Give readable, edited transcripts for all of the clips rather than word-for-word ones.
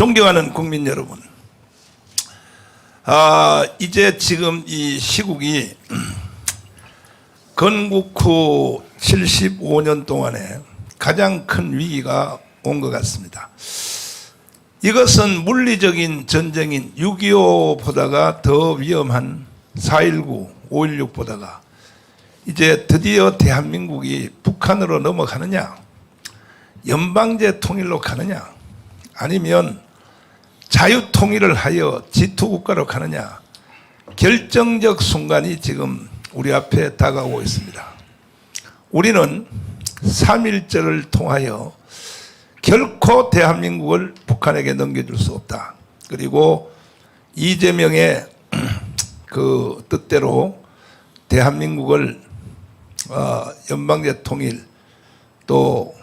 존경하는 국민 여러분, 이제 지금 이 시국이 건국 후 75년 동안에 가장 큰 위기가 온 것 같습니다. 이것은 물리적인 전쟁인 6.25보다가 더 위험한 4.19, 5.16보다가 이제 드디어 대한민국이 북한으로 넘어가느냐, 연방제 통일로 가느냐, 아니면 자유통일을 하여 지투국가로 가느냐, 결정적 순간이 지금 우리 앞에 다가오고 있습니다. 우리는 3.1절을 통하여 결코 대한민국을 북한에게 넘겨줄 수 없다. 그리고 이재명의 그 뜻대로 대한민국을 연방제 통일, 또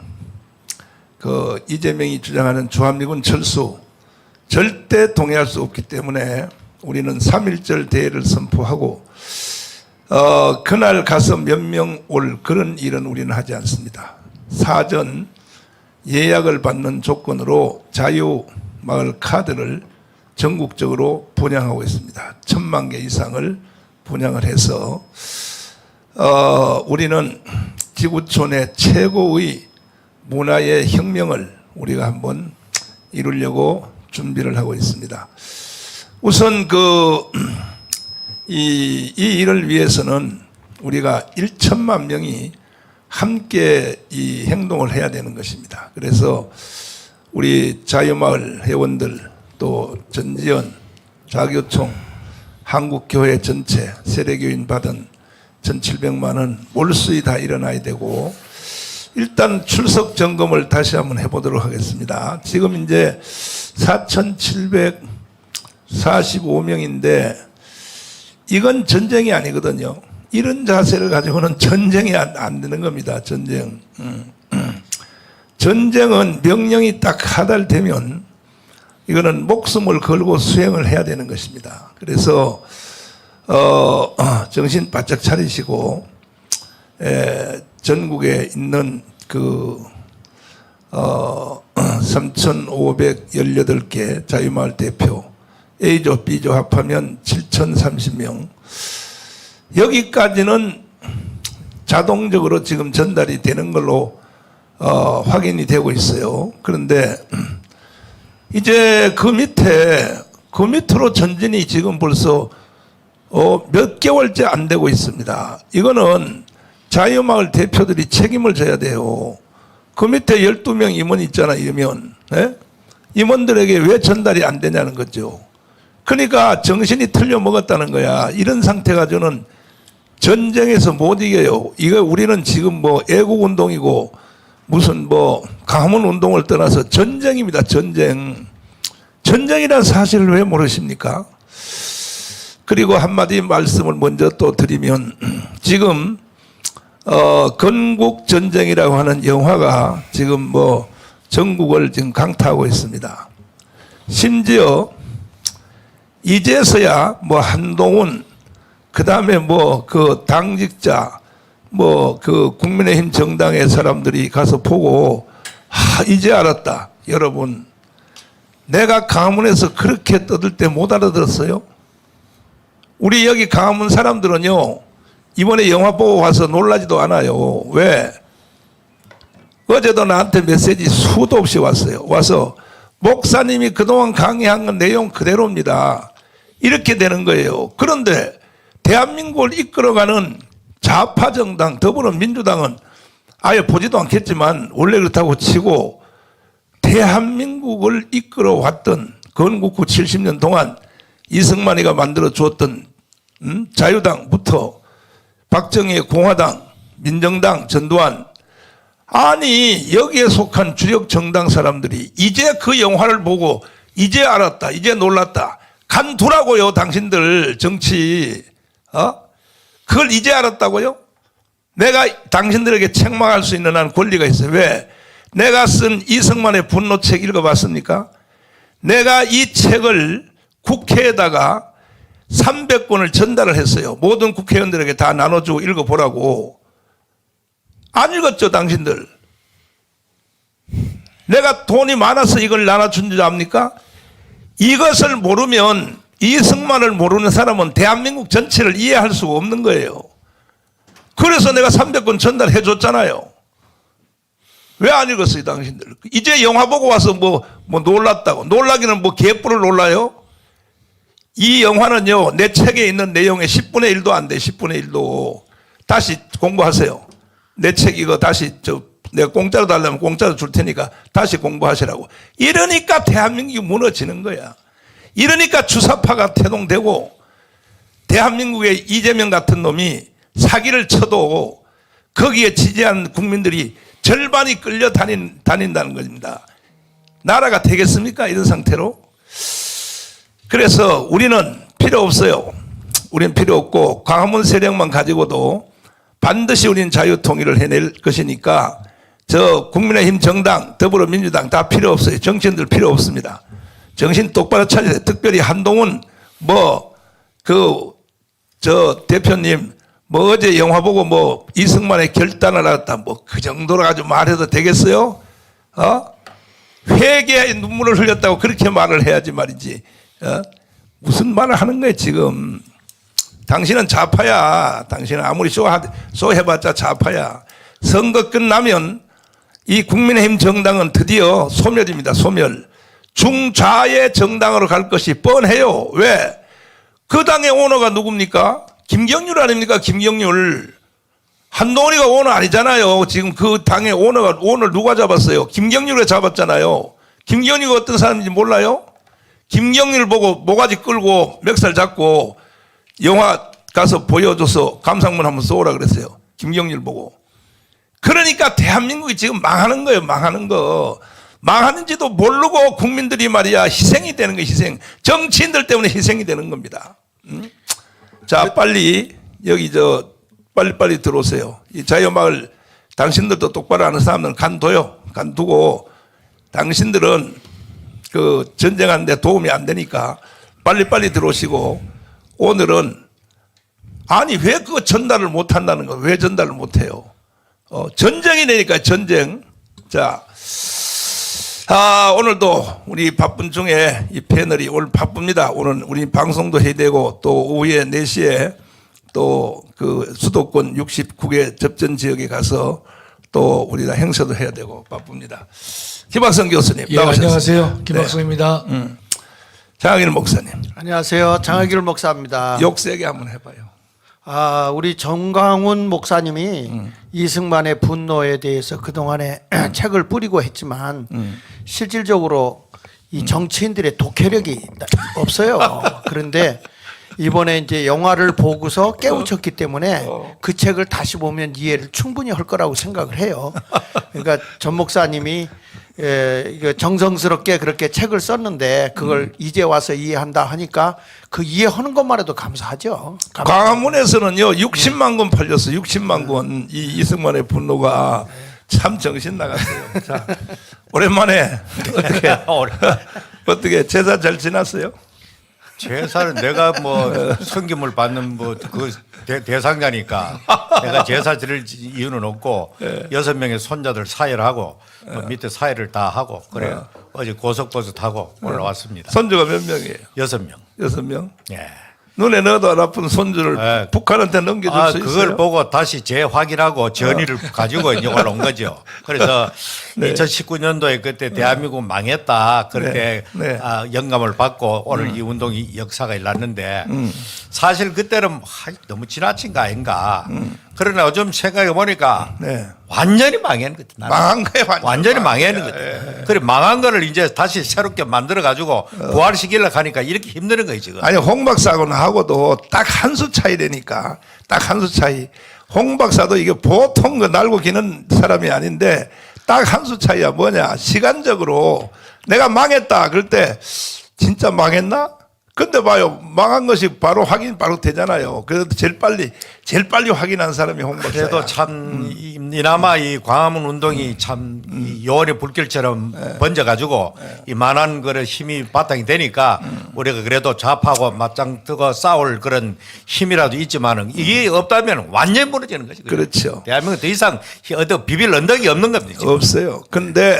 그 이재명이 주장하는 주한미군 철수 절대 동의할 수 없기 때문에 우리는 3.1절 대회를 선포하고 그날 가서 몇 명 올 그런 일은 우리는 하지 않습니다. 사전 예약을 받는 조건으로 자유마을 카드를 전국적으로 분양하고 있습니다. 10,000개 이상을 분양을 해서 우리는 지구촌의 최고의 문화의 혁명을 우리가 한번 이루려고 준비를 하고 있습니다. 우선 이 일을 위해서는 우리가 1천만 명이 함께 이 행동을 해야 되는 것입니다. 그래서 우리 자유마을 회원들, 또 전지현, 자교총, 한국교회 전체, 세례교인 받은 1,700만 원 몰수히 다 일어나야 되고, 일단 출석 점검을 다시 한번 해보도록 하겠습니다. 지금 이제 4,745명인데 이건 전쟁이 아니거든요. 이런 자세를 가지고는 전쟁이 안 되는 겁니다. 전쟁. 전쟁은 명령이 딱 하달되면 이거는 목숨을 걸고 수행을 해야 되는 것입니다. 그래서 정신 바짝 차리시고 전국에 있는 3,518개 자유마을 대표, A조, B조 합하면 7,030명. 여기까지는 자동적으로 지금 전달이 되는 걸로 확인이 되고 있어요. 그런데 이제 그 밑으로 전진이 지금 벌써 몇 개월째 안 되고 있습니다. 이거는 자유마을 대표들이 책임을 져야 돼요. 그 밑에 12명 임원 있잖아요. 임원. 네? 임원들에게 왜 전달이 안 되냐는 거죠. 그러니까 정신이 틀려 먹었다는 거야. 이런 상태가 저는 전쟁에서 못 이겨요. 이거 우리는 지금 뭐 애국운동이고 무슨 뭐 가문운동을 떠나서 전쟁입니다. 전쟁. 전쟁이라는 사실을 왜 모르십니까? 그리고 한마디 말씀을 먼저 또 드리면, 지금 건국전쟁이라고 하는 영화가 지금 뭐 전국을 지금 강타하고 있습니다. 심지어 이제서야 뭐 한동훈, 그 다음에 뭐 그 당직자, 뭐 그 국민의힘 정당의 사람들이 가서 보고, 이제 알았다. 여러분, 내가 강화문에서 그렇게 떠들 때 못 알아들었어요? 우리 여기 강화문 사람들은요, 이번에 영화 보고 와서 놀라지도 않아요. 왜? 어제도 나한테 메시지 수도 없이 왔어요. 와서 목사님이 그동안 강의한 건 내용 그대로입니다. 이렇게 되는 거예요. 그런데 대한민국을 이끌어가는 좌파 정당 더불어민주당은 아예 보지도 않겠지만 원래 그렇다고 치고, 대한민국을 이끌어왔던 건국 후 70년 동안 이승만이가 만들어 주었던 자유당부터 박정희의 공화당, 민정당, 전두환, 아니 여기에 속한 주력 정당 사람들이 이제 그 영화를 보고 이제 알았다, 이제 놀랐다. 간두라고요. 당신들 정치 그걸 이제 알았다고요? 내가 당신들에게 책망할 수 있는 한 권리가 있어요. 왜? 내가 쓴 이승만의 분노책 읽어봤습니까? 내가 이 책을 국회에다가 300권을 전달을 했어요. 모든 국회의원들에게 다 나눠주고 읽어보라고. 안 읽었죠, 당신들? 내가 돈이 많아서 이걸 나눠준 줄 압니까? 이것을 모르면 이승만을 모르는 사람은 대한민국 전체를 이해할 수가 없는 거예요. 그래서 내가 300권 전달해 줬잖아요. 왜 안 읽었어요, 당신들? 이제 영화 보고 와서 뭐 놀랐다고. 놀라기는 뭐 개뿔을 놀라요? 이 영화는요, 내 책에 있는 내용의 10분의 1도 안 돼, 10분의 1도. 다시 공부하세요. 내 책 이거 다시 내가 공짜로 달라면 공짜로 줄 테니까 다시 공부하시라고. 이러니까 대한민국이 무너지는 거야. 이러니까 주사파가 태동되고 대한민국의 이재명 같은 놈이 사기를 쳐도 거기에 지지한 국민들이 절반이 끌려 다닌다는 겁니다. 나라가 되겠습니까? 이런 상태로? 그래서 우리는 필요 없어요. 우리는 필요 없고 광화문 세력만 가지고도 반드시 우리는 자유통일을 해낼 것이니까 저 국민의힘 정당, 더불어민주당 다 필요 없어요. 정치인들 필요 없습니다. 정신 똑바로 차리세요. 특별히 한동훈 저 대표님 어제 영화 보고 이승만의 결단을 하다 그 정도로 가지고 말해도 되겠어요? 회개의 눈물을 흘렸다고 그렇게 말을 해야지 말이지. 무슨 말을 하는 거예요 지금? 당신은 좌파야. 당신은 아무리 쇼해봤자 좌파야. 선거 끝나면 이 국민의힘 정당은 드디어 소멸입니다. 소멸. 중좌의 정당으로 갈 것이 뻔해요. 왜? 그 당의 오너가 누굽니까? 김경률 아닙니까? 김경률. 한동훈이가 오너 아니잖아요. 지금 그 당의 오너를 누가 잡았어요? 김경률을 잡았잖아요. 김경률이 어떤 사람인지 몰라요? 김경률 보고 모가지 끌고 멱살 잡고 영화 가서 보여줘서 감상문 한번 쏘라 그랬어요. 김경률 보고. 그러니까 대한민국이 지금 망하는 거예요. 망하는 거. 망하는지도 모르고 국민들이 말이야 희생이 되는 거예요. 희생. 정치인들 때문에 희생이 되는 겁니다. 자, 빨리 여기 빨리 들어오세요. 이 자유마을 당신들도 똑바로 하는 사람들은 간둬요. 간두고 당신들은 그 전쟁하는데 도움이 안 되니까 빨리 들어오시고 오늘은 아니 왜 그거 전달을 못 한다는 거? 왜 전달을 못 해요? 전쟁이 되니까 전쟁. 자, 오늘도 우리 바쁜 중에 이 패널이 오늘 바쁩니다. 오늘 우리 방송도 해야 되고 또 오후에 4시에 또 그 수도권 69개 접전 지역에 가서 또 우리가 행사도 해야 되고 바쁩니다. 김학성 교수님 나오셨습니다. 안녕하세요. 김학성입니다. 네. 장학일 목사님. 안녕하세요. 장학일 목사입니다. 욕 세게 한번 해봐요. 우리 정광훈 목사님이 이승만의 분노에 대해서 그동안에 책을 뿌리고 했지만 실질적으로 이 정치인들의 독해력이 없어요. 그런데 이번에 이제 영화를 보고서 깨우쳤기 때문에 그 책을 다시 보면 이해를 충분히 할 거라고 생각을 해요. 그러니까 전 목사님이 정성스럽게 그렇게 책을 썼는데 그걸 이제 와서 이해한다 하니까 그 이해하는 것만 해도 감사하죠. 광화문에서는요 60만 권 팔렸어요. 60만 권. 이 이승만의 분노가 참 정신 나갔어요. 자, 오랜만에 어떻게 제사 잘 지났어요? 제사를 내가 성김을 받는 그 대상자니까 내가 제사 드릴 이유는 없고 6명의 손자들 사회하고 밑에 사회를 다 하고 그래요. 어제 고속버스 타고 올라왔습니다. 손주가 몇 명이에요? 6명. 6명? 예. 눈에 넣어도 안 아픈 손주를 북한한테 넘겨줄 수 있어요? 그걸 보고 다시 재확인하고 전의를 가지고 이제 올라온 거죠. 그래서 2019년도에 그때 대한민국 망했다. 그렇게 영감을 받고 오늘 이 운동이 역사가 일났는데 사실 그때는 너무 지나친 거 아닌가. 그러나 요즘 생각해 보니까 완전히 망했는 거죠. 망한 거예요. 완전히 망했는 거죠. 그래 망한 거를 이제 다시 새롭게 만들어 가지고 부활시키려고 하니까 이렇게 힘드는 거예요 지금. 아니 홍 박사하고도 딱 한 수 차이 되니까 딱 한 수 차이. 홍 박사도 이게 보통 거 날고 기는 사람이 아닌데 딱 한 수 차이야. 뭐냐? 시간적으로 내가 망했다 그럴 때 진짜 망했나? 근데 봐요. 망한 것이 바로 확인 바로 되잖아요. 그래도 제일 빨리 확인한 사람이 홍 박사야. 그래도 참 이나마 이 광화문 운동이 참 이 요원의 불길처럼 번져가지고 이 만한 그런 힘이 바탕이 되니까 우리가 그래도 좌파하고 맞짱 뜨고 싸울 그런 힘이라도 있지만은 이게 없다면 완전히 무너지는 거죠. 그렇죠. 대한민국 더 이상 비빌 언덕이 없는 겁니다. 지금. 없어요. 근데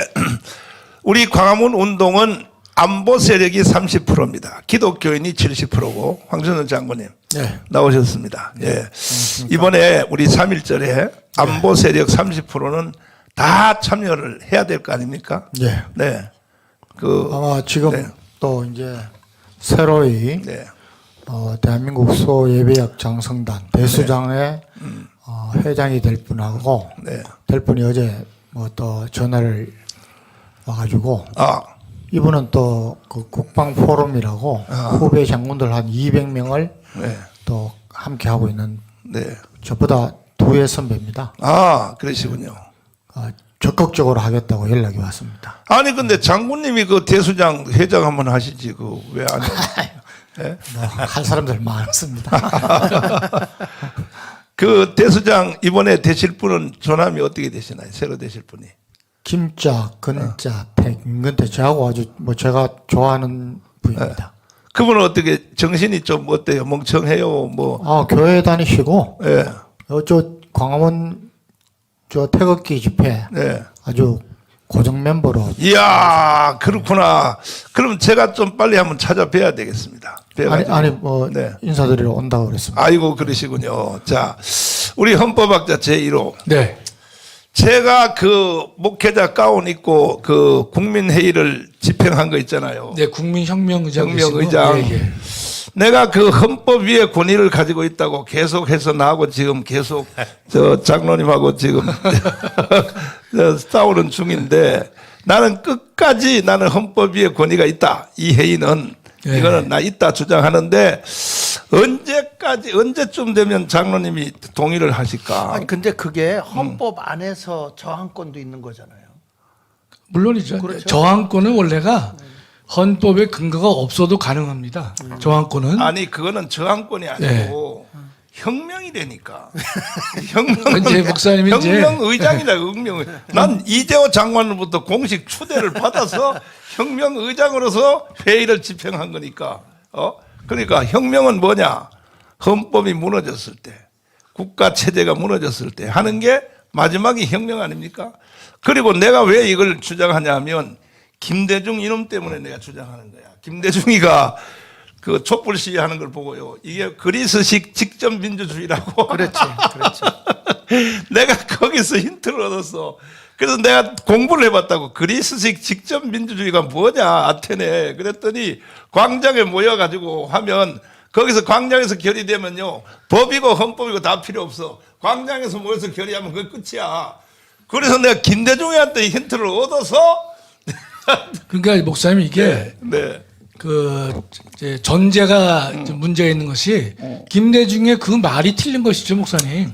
우리 광화문 운동은 안보 세력이 30%입니다. 기독교인이 70%고 황선우 장군님 네. 나오셨습니다. 예. 이번에 우리 3.1절에 안보 세력 30%는 다 참여를 해야 될 거 아닙니까? 네. 네. 아마 지금 네. 또 이제 새로이 네. 대한민국 수호예비역 장성단 대수장의 회장이 될 분하고 네. 될 분이 어제 뭐 또 전화를 와가지고 아, 이분은 또 그 국방 포럼이라고 후배 장군들 한 200명을 네. 또 함께 하고 있는 네. 저보다 2회 선배입니다. 아, 그러시군요. 적극적으로 하겠다고 연락이 왔습니다. 아니 근데 장군님이 그 대수장 회장 한번 하시지 그 왜 안 해요? 네? 할 사람들 많습니다. 그 대수장 이번에 되실 분은 조남이 어떻게 되시나요? 새로 되실 분이? 김자, 근자, 태, 임근태 저하고 아주 뭐 제가 좋아하는 분입니다. 그분은 어떻게 정신이 좀 어때요? 멍청해요? 뭐? 교회 다니시고 예. 저 광화문 저 태극기 집회 네. 아주 고정 멤버로. 이야, 그렇구나. 그럼 제가 좀 빨리 한번 찾아뵈야 되겠습니다. 아니 뭐 네. 인사드리러 온다고 그랬습니다. 아이고 그러시군요. 자, 우리 헌법학자 제1호. 네. 제가 그 목회자 가운 입고 그 국민회의를 집행한 거 있잖아요. 네, 국민혁명의장. 혁명의장. 예, 예. 내가 그 헌법 위에 권위를 가지고 있다고 계속해서 나하고 지금 계속 저 장로님하고 지금 싸우는 중인데 나는 끝까지 나는 헌법 위에 권위가 있다. 이 회의는 예. 이거는 나 있다 주장하는데 언제쯤 되면 장로님이 동의를 하실까? 아니 근데 그게 헌법 안에서 저항권도 있는 거잖아요. 물론이죠. 그렇죠. 저항권은 원래가 헌법에 근거가 없어도 가능합니다. 저항권은. 아니 그거는 저항권이 아니고 혁명이 되니까. 이제 목사님이 이제 혁명의장이다. 난 이재호 장관으로부터 공식 추대를 받아서 혁명의장으로서 회의를 집행한 거니까. 그러니까 혁명은 뭐냐? 헌법이 무너졌을 때, 국가 체제가 무너졌을 때 하는 게 마지막이 혁명 아닙니까? 그리고 내가 왜 이걸 주장하냐면 김대중 이놈 때문에 내가 주장하는 거야. 김대중이가 그 촛불 시위하는 걸 보고요. 이게 그리스식 직접 민주주의라고. 그렇지. 내가 거기서 힌트를 얻었어. 그래서 내가 공부를 해봤다고. 그리스식 직접 민주주의가 뭐냐, 아테네. 그랬더니 광장에 모여가지고 하면 거기서 광장에서 결의되면요. 법이고 헌법이고 다 필요 없어. 광장에서 모여서 결의하면 그게 끝이야. 그래서 내가 김대중한테 힌트를 얻어서 그러니까 목사님 이게 네. 그 이제 전제가 좀 문제가 있는 것이 김대중의 그 말이 틀린 것이죠, 목사님.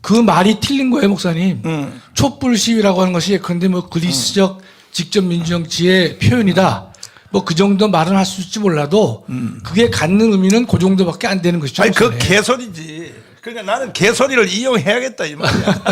그 말이 틀린 거예요, 목사님. 촛불 시위라고 하는 것이 그런데 뭐 그리스적 직접 민주정치의 표현이다. 뭐 그 정도 말은 할 수 있을지 몰라도 그게 갖는 의미는 그 정도밖에 안 되는 것이죠. 아니 그 목사님. 개소리지. 그러니까 나는 개소리를 이용해야겠다 이 말이야.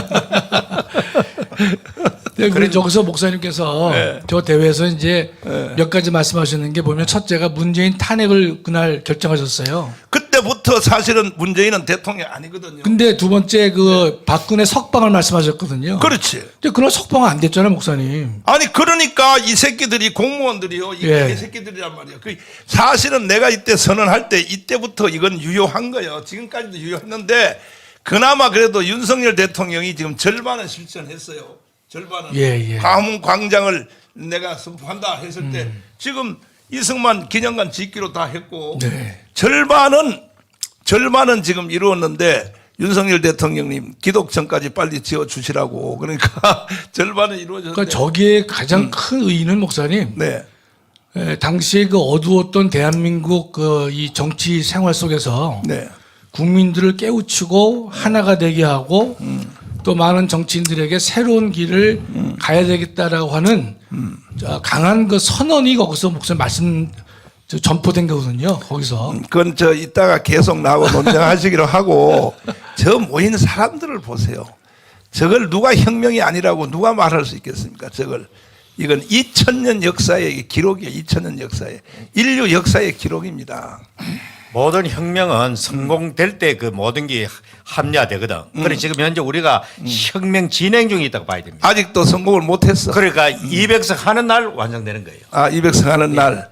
네, 그래 저기서 목사님께서 네. 저 대회에서 이제 몇 가지 말씀하셨는 게 보면 첫째가 문재인 탄핵을 그날 결정하셨어요. 그때부터 사실은 문재인은 대통령이 아니거든요. 근데 두 번째 그 박근혜 석방을 말씀하셨거든요. 그렇지. 근데 그날 석방은 안 됐잖아요, 목사님. 아니 그러니까 이 새끼들이 공무원들이요. 이 예. 개새끼들이란 말이야. 그 사실은 내가 이때 선언할 때 이때부터 이건 유효한 거예요. 지금까지도 유효했는데 그나마 그래도 윤석열 대통령이 지금 절반은 실천했어요. 절반은 예. 광화문 광장을 내가 선포한다 했을 때 지금 이승만 기념관 짓기로 다 했고 네. 절반은 지금 이루었는데 윤석열 대통령님 기독청까지 빨리 지어 주시라고 그러니까 절반은 이루어졌는데 그러니까 저기에 가장 큰 의의는 목사님, 네. 당시에 그 어두웠던 대한민국 그 이 정치 생활 속에서 네. 국민들을 깨우치고 하나가 되게 하고 또 많은 정치인들에게 새로운 길을 가야 되겠다라고 하는 강한 그 선언이 거기서 목사님 말씀 전포된 거거든요. 거기서. 그건 저 이따가 계속 나하고 논쟁하시기로 하고 저 모인 사람들을 보세요. 저걸 누가 혁명이 아니라고 누가 말할 수 있겠습니까? 저걸 이건 2000년 역사의 기록이에요. 2000년 역사의 인류 역사의 기록입니다. 모든 혁명은 성공될 때 그 모든 게 합리화되거든. 그래 지금 현재 우리가 혁명 진행 중에 있다고 봐야 됩니다. 아직도 성공을 못했어. 그러니까 200석 하는 날 완성되는 거예요. 200석 하는 날.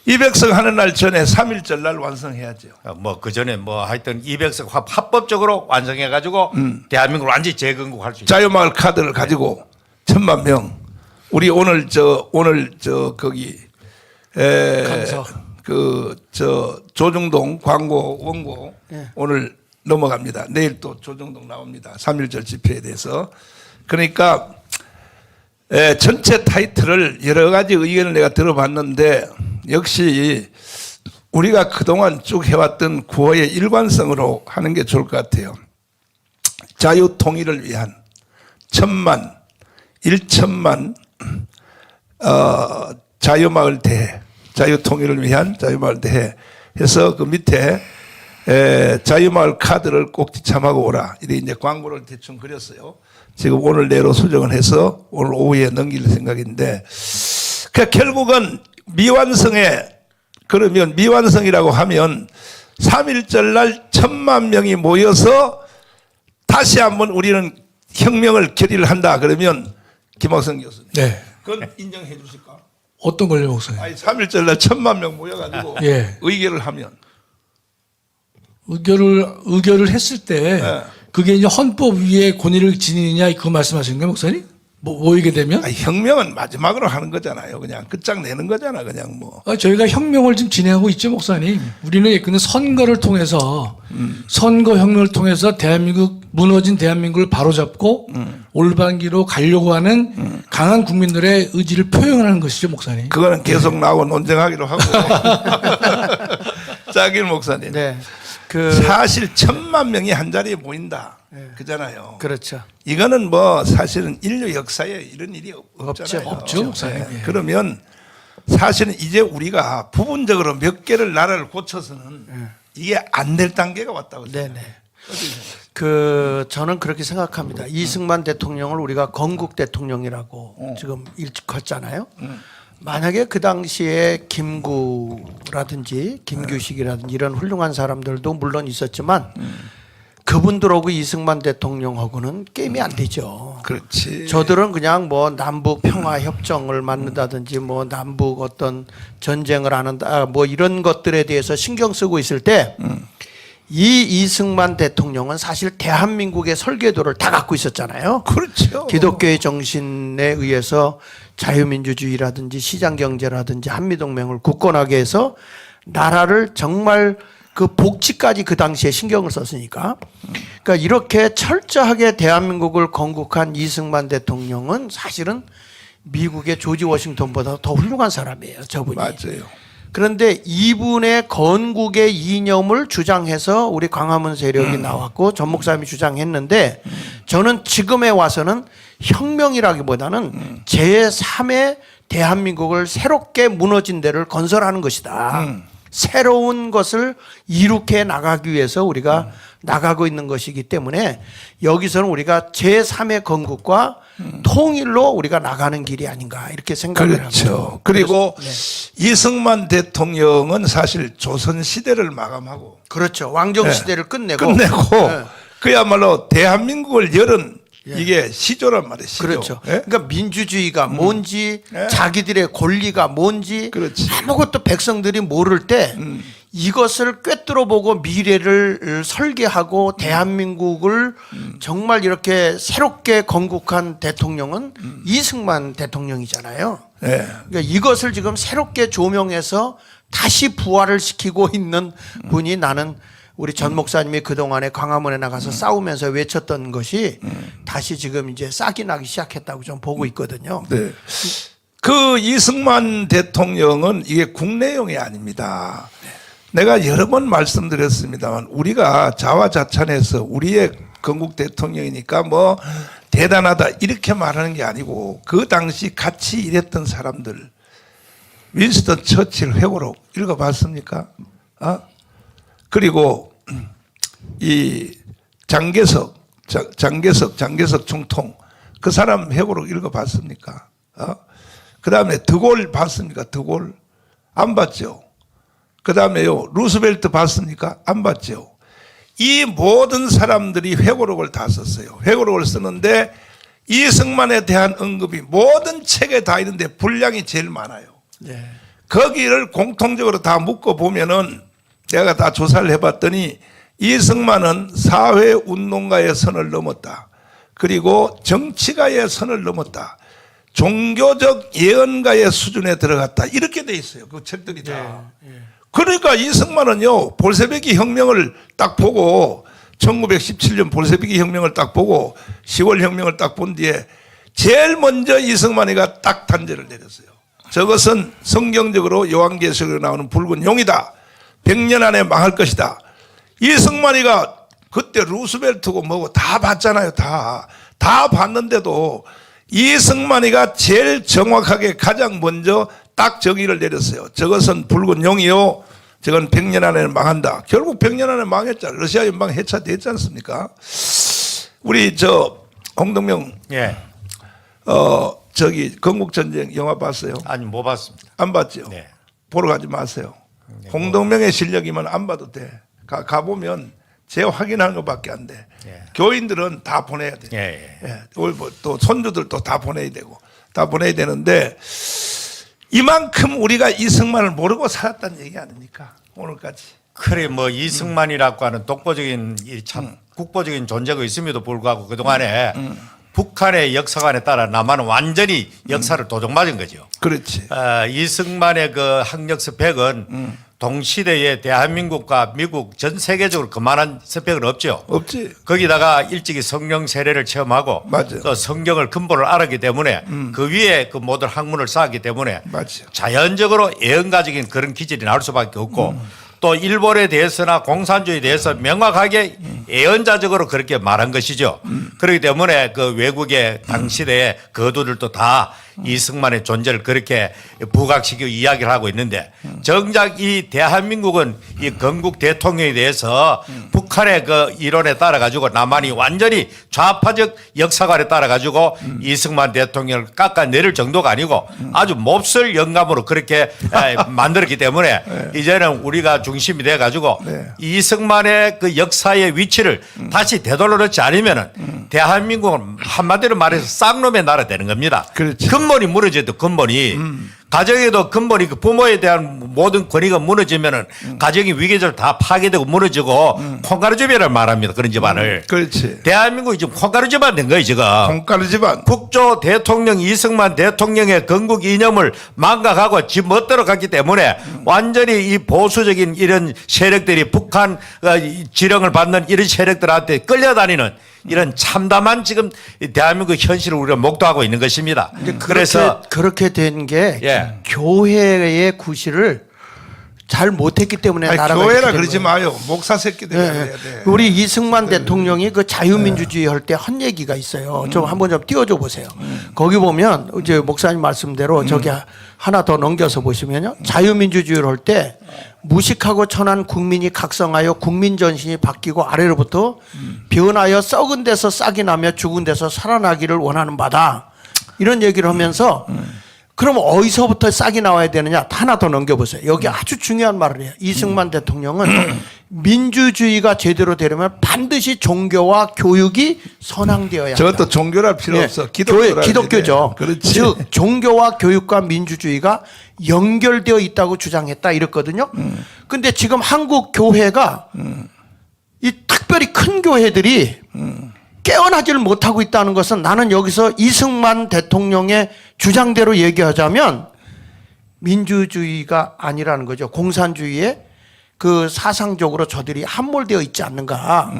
200석 하는 날 전에 3.1절 날 완성해야죠. 뭐 그 전에 뭐 하여튼 200석 합법적으로 완성해 가지고 대한민국을 완전히 재건국할 수 있어요. 자유마을 카드를 가지고 1,000만 명. 우리 오늘 거기 조중동 광고 원고 오늘 넘어갑니다. 내일 또 조중동 나옵니다. 3.1절 집회에 대해서. 그러니까 전체 타이틀을 여러 가지 의견을 내가 들어봤는데 역시 우리가 그동안 쭉 해왔던 구호의 일관성으로 하는 게 좋을 것 같아요. 자유통일을 위한 1,000만, 1,000만 자유마을 대회, 자유통일을 위한 자유마을 대회 해서 그 밑에 자유마을 카드를 꼭 지참하고 오라. 이렇게 이제 광고를 대충 그렸어요. 지금 오늘 내로 수정을 해서 오늘 오후에 넘길 생각인데, 그 결국은 그러면 미완성이라고 하면 3.1절 날 1,000만 명이 모여서 다시 한번 우리는 혁명을 결의를 한다. 그러면 김학성 교수님. 네. 그건 인정해 주실까? 어떤 걸요, 목사님? 아니 3.1절 날 1,000만 명 모여가지고 예. 의결을 하면. 의결을 했을 때 네. 그게 이제 헌법 위에 권위를 지니느냐 그 말씀하시는 거예요, 목사님? 모이게 되면? 아니, 혁명은 마지막으로 하는 거잖아요. 그냥 끝장내는 거잖아. 그냥 뭐. 저희가 혁명을 지금 진행하고 있죠, 목사님. 우리는 근데 선거를 통해서 선거 혁명을 통해서 무너진 대한민국을 바로잡고 올바른 길로 가려고 하는 강한 국민들의 의지를 표현하는 것이죠, 목사님. 그거는 계속 나하고 논쟁하기로 하고. 짝일 목사님. 네. 사실 1,000만 명이 한 자리에 모인다. 그잖아요. 그렇죠. 이거는 뭐 사실은 인류 역사에 이런 일이 없잖아요. 없죠, 목사님. 네. 그러면 사실은 이제 우리가 부분적으로 몇 개를 나라를 고쳐서는 이게 안 될 단계가 왔다고 생각해요. 네네. 저는 그렇게 생각합니다. 이승만 대통령을 우리가 건국 대통령이라고 지금 일컬었잖아요. 만약에 그 당시에 김구라든지 김규식이라든지 이런 훌륭한 사람들도 물론 있었지만 그분들하고 이승만 대통령하고는 게임이 안 되죠. 그렇지. 저들은 그냥 뭐 남북 평화 협정을 만든다든지 뭐 남북 어떤 전쟁을 하는다 뭐 이런 것들에 대해서 신경 쓰고 있을 때 이 이승만 대통령은 사실 대한민국의 설계도를 다 갖고 있었잖아요. 그렇죠. 기독교의 정신에 의해서 자유민주주의라든지 시장경제라든지 한미동맹을 굳건하게 해서 나라를 정말 그 복지까지 그 당시에 신경을 썼으니까. 그러니까 이렇게 철저하게 대한민국을 건국한 이승만 대통령은 사실은 미국의 조지 워싱턴보다 더 훌륭한 사람이에요, 저분이. 맞아요. 그런데 이분의 건국의 이념을 주장해서 우리 광화문 세력이 나왔고 전 목사님이 주장했는데 저는 지금에 와서는 혁명이라기보다는 제3의 대한민국을 새롭게 무너진 데를 건설하는 것이다. 새로운 것을 이룩해 나가기 위해서 우리가 나가고 있는 것이기 때문에 여기서는 우리가 제3의 건국과 통일로 우리가 나가는 길이 아닌가 이렇게 생각을 합니다. 그렇죠. 그리고 이승만 대통령은 사실 조선 시대를 마감하고 그렇죠. 왕정 시대를 끝내고 그야말로 대한민국을 열은 이게 시조란 말이에요. 시조. 그렇죠. 예? 그러니까 민주주의가 뭔지 자기들의 권리가 뭔지 그렇지. 아무것도 백성들이 모를 때 이것을 꿰뚫어보고 미래를 설계하고 대한민국을 정말 이렇게 새롭게 건국한 대통령은 이승만 대통령이잖아요. 그러니까 이것을 지금 새롭게 조명해서 다시 부활을 시키고 있는 분이 나는 우리 전 목사님이 그동안에 광화문에 나가서 싸우면서 외쳤던 것이 다시 지금 이제 싹이 나기 시작했다고 좀 보고 있거든요. 네. 그 이승만 대통령은 이게 국내용이 아닙니다. 내가 여러 번 말씀드렸습니다만 우리가 자화자찬해서 우리의 건국 대통령이니까 뭐 대단하다 이렇게 말하는 게 아니고 그 당시 같이 일했던 사람들 윈스턴 처칠 회고록 읽어봤습니까? 그리고 이 장개석 총통 그 사람 회고록 읽어봤습니까? 그 다음에 드골 봤습니까? 드골 안 봤죠. 그다음에요 루스벨트 봤습니까? 안 봤죠. 이 모든 사람들이 회고록을 다 썼어요. 회고록을 쓰는데 이승만에 대한 언급이 모든 책에 다 있는데 분량이 제일 많아요. 네. 거기를 공통적으로 다 묶어 보면은 내가 다 조사를 해봤더니 이승만은 사회운동가의 선을 넘었다. 그리고 정치가의 선을 넘었다. 종교적 예언가의 수준에 들어갔다. 이렇게 돼 있어요. 그 책들이 다. 그러니까 이승만은요 볼세비키 혁명을 딱 보고 1917년 볼세비키 혁명을 딱 보고 10월 혁명을 딱 본 뒤에 제일 먼저 이승만이가 딱 단죄를 내렸어요. 저것은 성경적으로 요한계시록에 나오는 붉은 용이다. 100년 안에 망할 것이다. 이승만이가 그때 루스벨트고 뭐고 다 봤잖아요. 다 봤는데도 이승만이가 제일 정확하게 가장 먼저 딱 정의를 내렸어요. 저것은 붉은 용이요. 저건 100년 안에 망한다. 결국 100년 안에 망했잖아요. 러시아 연방 해체됐지 않습니까? 우리 홍동명 예. 저기 건국전쟁 영화 봤어요? 아니 못 봤습니다. 안 봤죠? 네. 보러 가지 마세요. 홍동명의 실력이면 안 봐도 돼. 가보면 재확인하는 것밖에 안 돼. 예. 교인들은 다 보내야 돼. 예. 예. 또 손주들도 다 보내야 되고 다 보내야 되는데 이만큼 우리가 이승만을 모르고 살았다는 얘기 아닙니까? 오늘까지. 그래 뭐 이승만이라고 하는 독보적인 이 참 국보적인 존재가 있음에도 불구하고 그동안에 북한의 역사관에 따라 남한은 완전히 역사를 도둑맞은 거죠. 그렇지. 이승만의 그 학력 스펙은 동시대에 대한민국과 미국 전 세계적으로 그만한 스펙은 없죠. 없지. 거기다가 일찍이 성령 세례를 체험하고 맞아요. 또 성경을 근본을 알았기 때문에 그 위에 그 모든 학문을 쌓았기 때문에 맞아요. 자연적으로 예언가적인 그런 기질이 나올 수밖에 없고 또 일본에 대해서나 공산주의에 대해서 명확하게 예언자적으로 그렇게 말한 것이죠. 그렇기 때문에 그 외국의 당시대의 거두들도 다 이승만의 존재를 그렇게 부각시키고 이야기를 하고 있는데 정작 이 대한민국은 이 건국 대통령에 대해서 북한의 그 이론에 따라 가지고 남한이 완전히 좌파적 역사관에 따라 가지고 이승만 대통령을 깎아내릴 정도가 아니고 아주 몹쓸 영감으로 그렇게 만들었기 때문에 이제는 우리가 중심이 돼 가지고 네. 이승만의 그 역사의 위치를 다시 되돌려놓지 않으면은 대한민국은 한마디로 말해서 쌍놈의 나라 되는 겁니다. 그렇지. 근본이 무너져도 근본이 가정에도 근본이 그 부모에 대한 모든 권위가 무너지면은 가정이 위계적으로 다 파괴되고 무너지고 콩가루 집안을 말합니다. 그런 집안을. 그렇지. 대한민국이 지금 콩가루 집안 된 거예요 지금. 콩가루 집안. 국조 대통령 이승만 대통령의 건국 이념을 망각하고 지 멋대로 갔기 때문에 완전히 이 보수적인 이런 세력들이 북한 지령을 받는 이런 세력들한테 끌려다니는 이런 참담한 지금 대한민국 현실을 우리가 목도하고 있는 것입니다. 그래서 그렇게 된 게 예. 교회의 구실을 잘 못했기 때문에 아니, 나라가 교회라 이렇게 된 그러지 거예요. 마요. 목사 새끼들 예, 해야 예. 돼. 우리 이승만 대통령이 그 자유민주주의 할 때 한 얘기가 있어요. 좀 한번 좀 띄워줘 보세요. 거기 보면 이제 목사님 말씀대로 저기 하나 더 넘겨서 보시면요. 자유민주주의를 할 때 무식하고 천한 국민이 각성하여 국민 전신이 바뀌고 아래로부터 변하여 썩은 데서 싹이 나며 죽은 데서 살아나기를 원하는 바다. 이런 얘기를 하면서 그럼 어디서부터 싹이 나와야 되느냐? 하나 더 넘겨보세요. 여기 아주 중요한 말을 해요. 이승만 대통령은 민주주의가 제대로 되려면 반드시 종교와 교육이 선항되어야 한다. 저것도 종교랄 필요 예, 없어. 기독교죠. 그렇지. 즉 종교와 교육과 민주주의가 연결되어 있다고 주장했다 이랬거든요. 근데 지금 한국 교회가 이 특별히 큰 교회들이 깨어나지를 못하고 있다는 것은 나는 여기서 이승만 대통령의 주장대로 얘기하자면 민주주의가 아니라는 거죠. 공산주의에 그 사상적으로 저들이 함몰되어 있지 않는가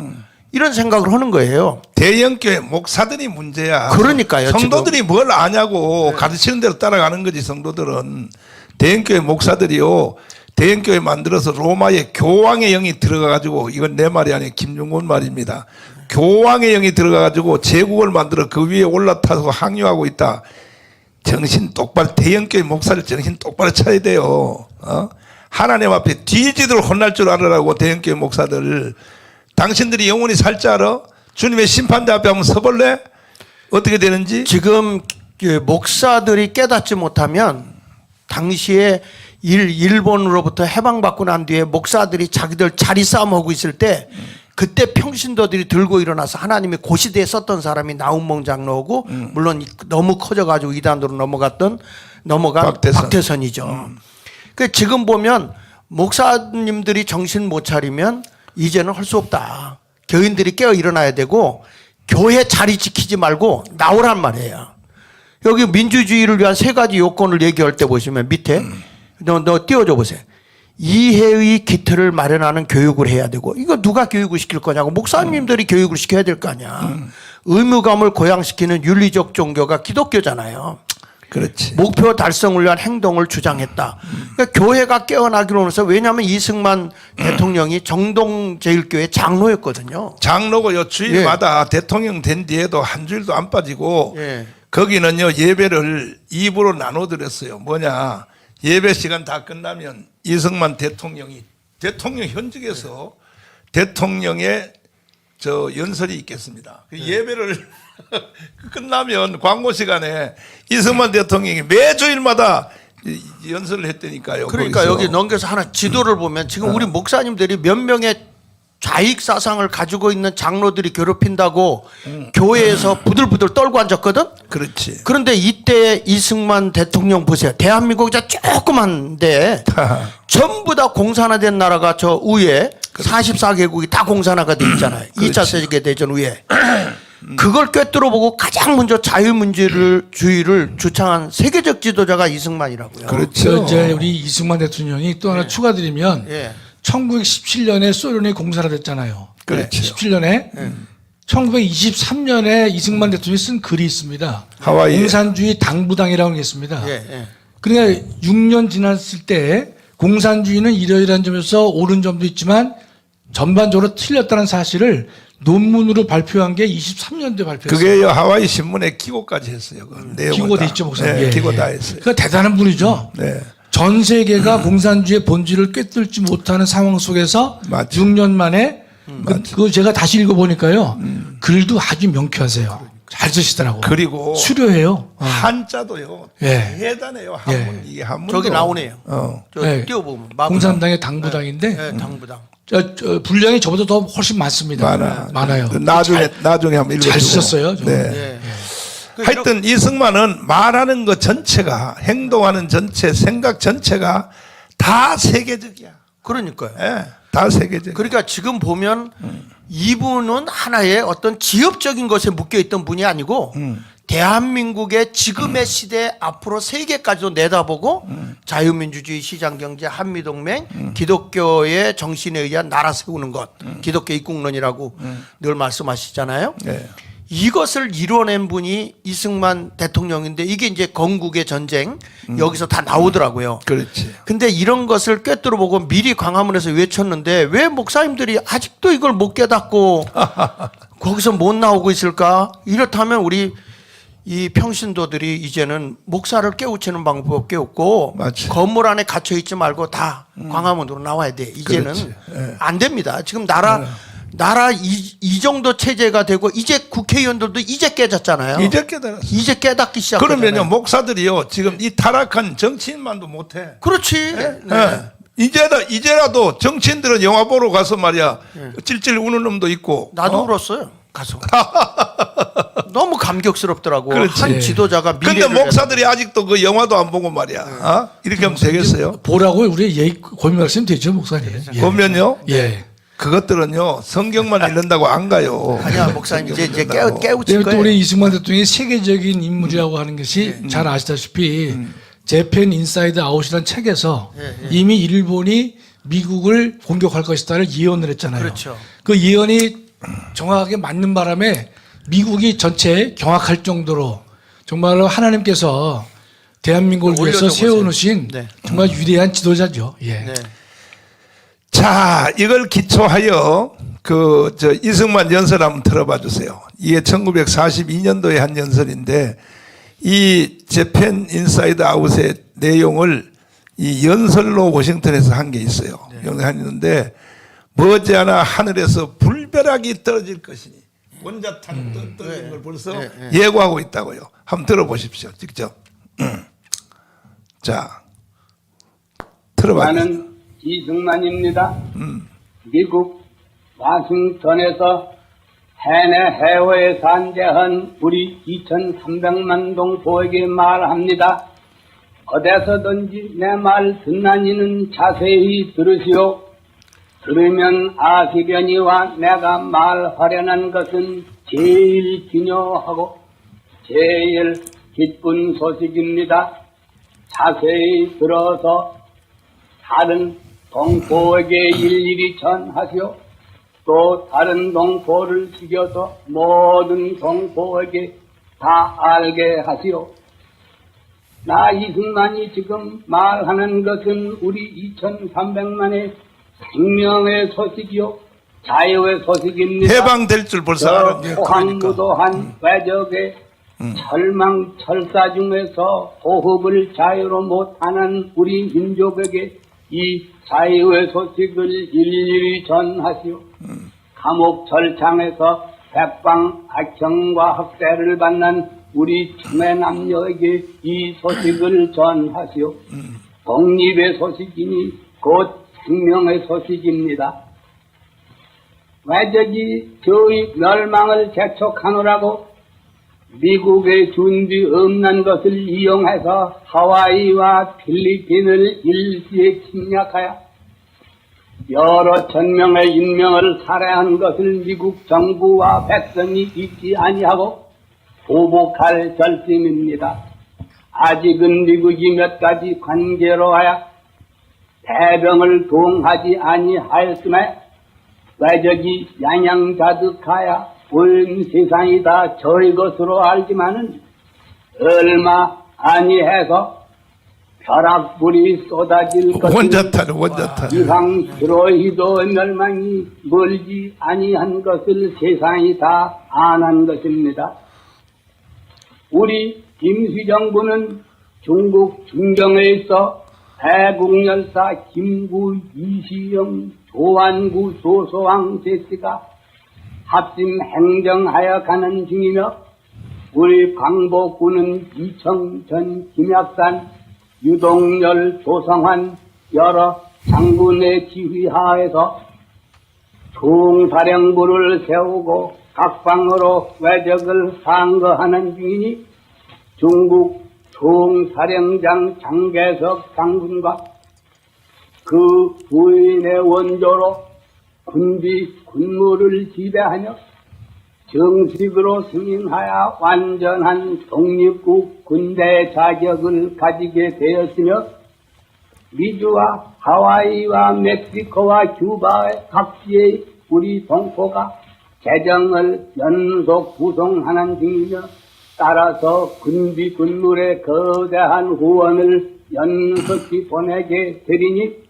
이런 생각을 하는 거예요. 대형교회 목사들이 문제야. 그러니까요, 성도들이 뭘 아냐고 가르치는 대로 따라가는 거지. 성도들은 대형교회 목사들이요. 대형교회 만들어서 로마의 교황의 영이 들어가가지고 이건 내 말이 아니에요. 김중곤 말입니다. 교황의 영이 들어가가지고 제국을 만들어 그 위에 올라타서 항유하고 있다. 정신 똑바로 대형교회 목사를 정신 똑바로 차려야 돼요. 하나님 앞에 뒤지도록 혼날 줄 알으라고 대형교회 목사들. 당신들이 영원히 살 줄 알아? 주님의 심판대 앞에 한번 서볼래? 어떻게 되는지? 지금 목사들이 깨닫지 못하면 당시에 일본으로부터 해방받고 난 뒤에 목사들이 자기들 자리 싸움하고 있을 때 그때 평신도들이 들고 일어나서 하나님이 고시대에 썼던 사람이 나운몽 장로고 물론 너무 커져가지고 이단으로 넘어간 박태선이죠. 그 지금 보면 목사님들이 정신 못 차리면 이제는 할 수 없다. 교인들이 깨어 일어나야 되고 교회 자리 지키지 말고 나오란 말이에요. 여기 민주주의를 위한 세 가지 요건을 얘기할 때 보시면 밑에 너 띄워줘 보세요. 이해의 기틀을 마련하는 교육을 해야 되고 이거 누가 교육을 시킬 거냐고 목사님들이 교육을 시켜야 될 거 아니야. 의무감을 고양시키는 윤리적 종교가 기독교잖아요. 그렇지. 목표 달성을 위한 행동을 주장했다. 그러니까 교회가 깨어나기로 해서 왜냐하면 이승만 대통령이 정동제일교회 장로였거든요. 장로고요. 주일마다 대통령 된 뒤에도 한 주일도 안 빠지고 예. 거기는요 예배를 2부로 나눠드렸어요. 뭐냐 예배 시간 다 끝나면 이승만 대통령이 대통령 현직에서 대통령의 저 연설이 있겠습니다. 그 예배를 끝나면 광고 시간에 이승만 대통령이 매주일마다 연설을 했다니까요. 그러니까 거기서. 여기 넘겨서 하나 지도를 보면 지금 우리 목사님들이 몇 명의 좌익 사상을 가지고 있는 장로들이 괴롭힌다고 교회에서 부들부들 떨고 앉았거든. 그렇지. 그런데 이때 이승만 대통령 보세요. 대한민국 이제 조그만데 전부 다 공산화된 나라가 저 위에 44개국이 다 공산화가 돼 있잖아요. 2차 세계대전 후에. 그걸 꿰뚫어 보고 가장 먼저 자유민주주의를 주창한 세계적 지도자가 이승만이라고요. 그렇죠. 이제 우리 이승만 대통령이 또 하나 추가드리면 예. 1917년에 소련이 공산화됐잖아요. 그렇죠. 17년에 1923년에 이승만 대통령이 쓴 글이 있습니다. 하와이에. 공산주의 당부당이라고 게 있습니다. 예, 예. 그러니까 6년 지났을 때 공산주의는 이러이러한 점에서 옳은 점도 있지만 전반적으로 틀렸다는 사실을 논문으로 발표한 게 23년도에 발표했어요. 그게요 하와이 신문에 기고까지 했어요. 그 내용을 기고돼 다. 있죠, 목사님. 네, 예, 기고 예. 다 했어요. 그러니까 대단한 분이죠. 네. 전 세계가 공산주의의 본질을 꿰뚫지 못하는 상황 속에서 맞죠. 6년 만에 그거 제가 다시 읽어보니까요. 글도 아주 명쾌하세요. 잘 쓰시더라고. 그리고 수려해요. 한자도요. 예. 대단해요. 한문 이게 한문. 저기 나오네요. 어. 예. 띄워보면 공산당의 당부당인데 네, 당부당. 저 분량이 저보다 더 훨씬 많습니다. 많아요. 그 나중에 한번 읽어주고. 잘 쓰셨어요. 네. 예. 하여튼 이승만은 말하는 것 전체가 행동하는 전체 생각 전체가 다 세계적이야. 그러니까요. 예, 다 세계적. 그러니까 지금 보면 이분은 하나의 어떤 지엽적인 것에 묶여 있던 분이 아니고 대한민국의 지금의 시대 앞으로 세계까지도 내다보고 자유민주주의 시장경제 한미동맹 기독교의 정신에 의한 나라 세우는 것 기독교 입국론이라고 늘 말씀하시잖아요. 네. 이것을 이뤄낸 분이 이승만 대통령인데 이게 이제 건국의 전쟁 여기서 다 나오더라고요. 그렇지. 근데 이런 것을 꿰뚫어 보고 미리 광화문에서 외쳤는데 왜 목사님들이 아직도 이걸 못 깨닫고 거기서 못 나오고 있을까? 이렇다면 우리 이 평신도들이 이제는 목사를 깨우치는 방법 깨웠고 맞지. 건물 안에 갇혀 있지 말고 다 광화문으로 나와야 돼. 이제는 그렇지. 예. 안 됩니다. 지금 나라 이 정도 체제가 되고 이제 국회의원들도 이제 깨졌잖아요. 이제 깨달았어. 이제 깨닫기 시작하잖아요. 그러면요 목사들이요 지금 이 타락한 정치인만도 못해. 그렇지. 네. 네. 이제라도 정치인들은 영화 보러 가서 말이야 찔찔 우는 놈도 있고. 나도 울었어요. 가서. 너무 감격스럽더라고. 그렇지. 한 지도자가 근데 미래를 목사들이 아직도 그 영화도 안 보고 말이야. 어? 이렇게 하면 되겠어요? 보라고 우리 얘기 고민 말씀 되죠, 목사님. 예. 보면요. 예. 그것들은요 성경만 읽는다고 안 가요. 아니야 목사님 이제 읽는다고. 깨우칠 또 거예요. 우리 이승만 대통령이 세계적인 인물이라고 하는 것이 잘 아시다시피 재팬 인사이드 아웃이라는 책에서 이미 일본이 미국을 공격할 것이다를 예언을 했잖아요. 그렇죠. 그 예언이 정확하게 맞는 바람에 미국이 전체 경악할 정도로 정말로 하나님께서 대한민국을 위해서 올려줘 보세요. 세워놓으신 네. 정말 위대한 지도자죠. 예. 네. 자, 이걸 기초하여 저 이승만 연설 한번 들어봐 주세요. 이게 1942년도에 한 연설인데 이 재팬 인사이드 아웃의 내용을 이 연설로 워싱턴에서 한 게 있어요. 연설했는데 머지않아 하늘에서 불벼락이 떨어질 것이니 원자탄 떨어지는 걸 벌써 예고하고 있다고요. 한번 들어보십시오. 직접. 자. 들어봐요. 나는 이승만입니다. 미국 와싱턴에서 해내 해외에 산재한 우리 2,300만 동포에게 말합니다. 어디서든지 내 말 듣나니는 자세히 들으시오. 들으면 아시려니와 내가 말하려는 것은 제일 기묘하고 제일 기쁜 소식입니다. 자세히 들어서 다른 동포에게 일일이 전하시오. 또 다른 동포를 죽여서 모든 동포에게 다 알게 하시오. 나 이승만이 지금 말하는 것은 우리 2,300만의 생명의 소식이요 자유의 소식입니다. 해방될 줄 벌써 알았네요. 그러니까. 포항무도한 외적의 철망철사 중에서 호흡을 자유로 못하는 우리 민족에게 이 자유의 소식을 일일이 전하시오. 감옥 절창에서 백방 악형과 학대를 받는 우리 청해 남녀에게 이 소식을 전하시오. 독립의 소식이니 곧 생명의 소식입니다. 외적이 저희 멸망을 재촉하노라고 미국의 준비 없는 것을 이용해서 하와이와 필리핀을 일시에 침략하여 여러 천명의 인명을 살해한 것을 미국 정부와 백성이 잊지 아니하고 보복할 결심입니다. 아직은 미국이 몇 가지 관계로 하여 대병을 동하지 아니하였음에 외적이 양양자득하여 온 세상이 다 저희 것으로 알지만은 얼마 아니해서 벼락불이 쏟아질 것은 원자탄. 이상 히로히도 멸망이 멀지 아니한 것을 세상이 다 아는 것입니다. 우리 임시정부는 중국 중경에 있어 대국열사 김구, 이시영, 조안구, 조소왕 제씨가 합심 행정하여 가는 중이며 우리 광복군은 이청전, 김약산, 유동열, 조성환 여러 장군의 지휘하에서 총사령부를 세우고 각방으로 외적을 상거하는 중이니 중국 총사령장 장개석 장군과 그 부인의 원조로 군무를 지배하며 정식으로 승인하여 완전한 독립국 군대 자격을 가지게 되었으며 미주와 하와이와 멕시코와 규바의 각지의 우리 동포가 재정을 연속 구성하는 중이며 따라서 군비 군물의 거대한 후원을 연속히 보내게 되리니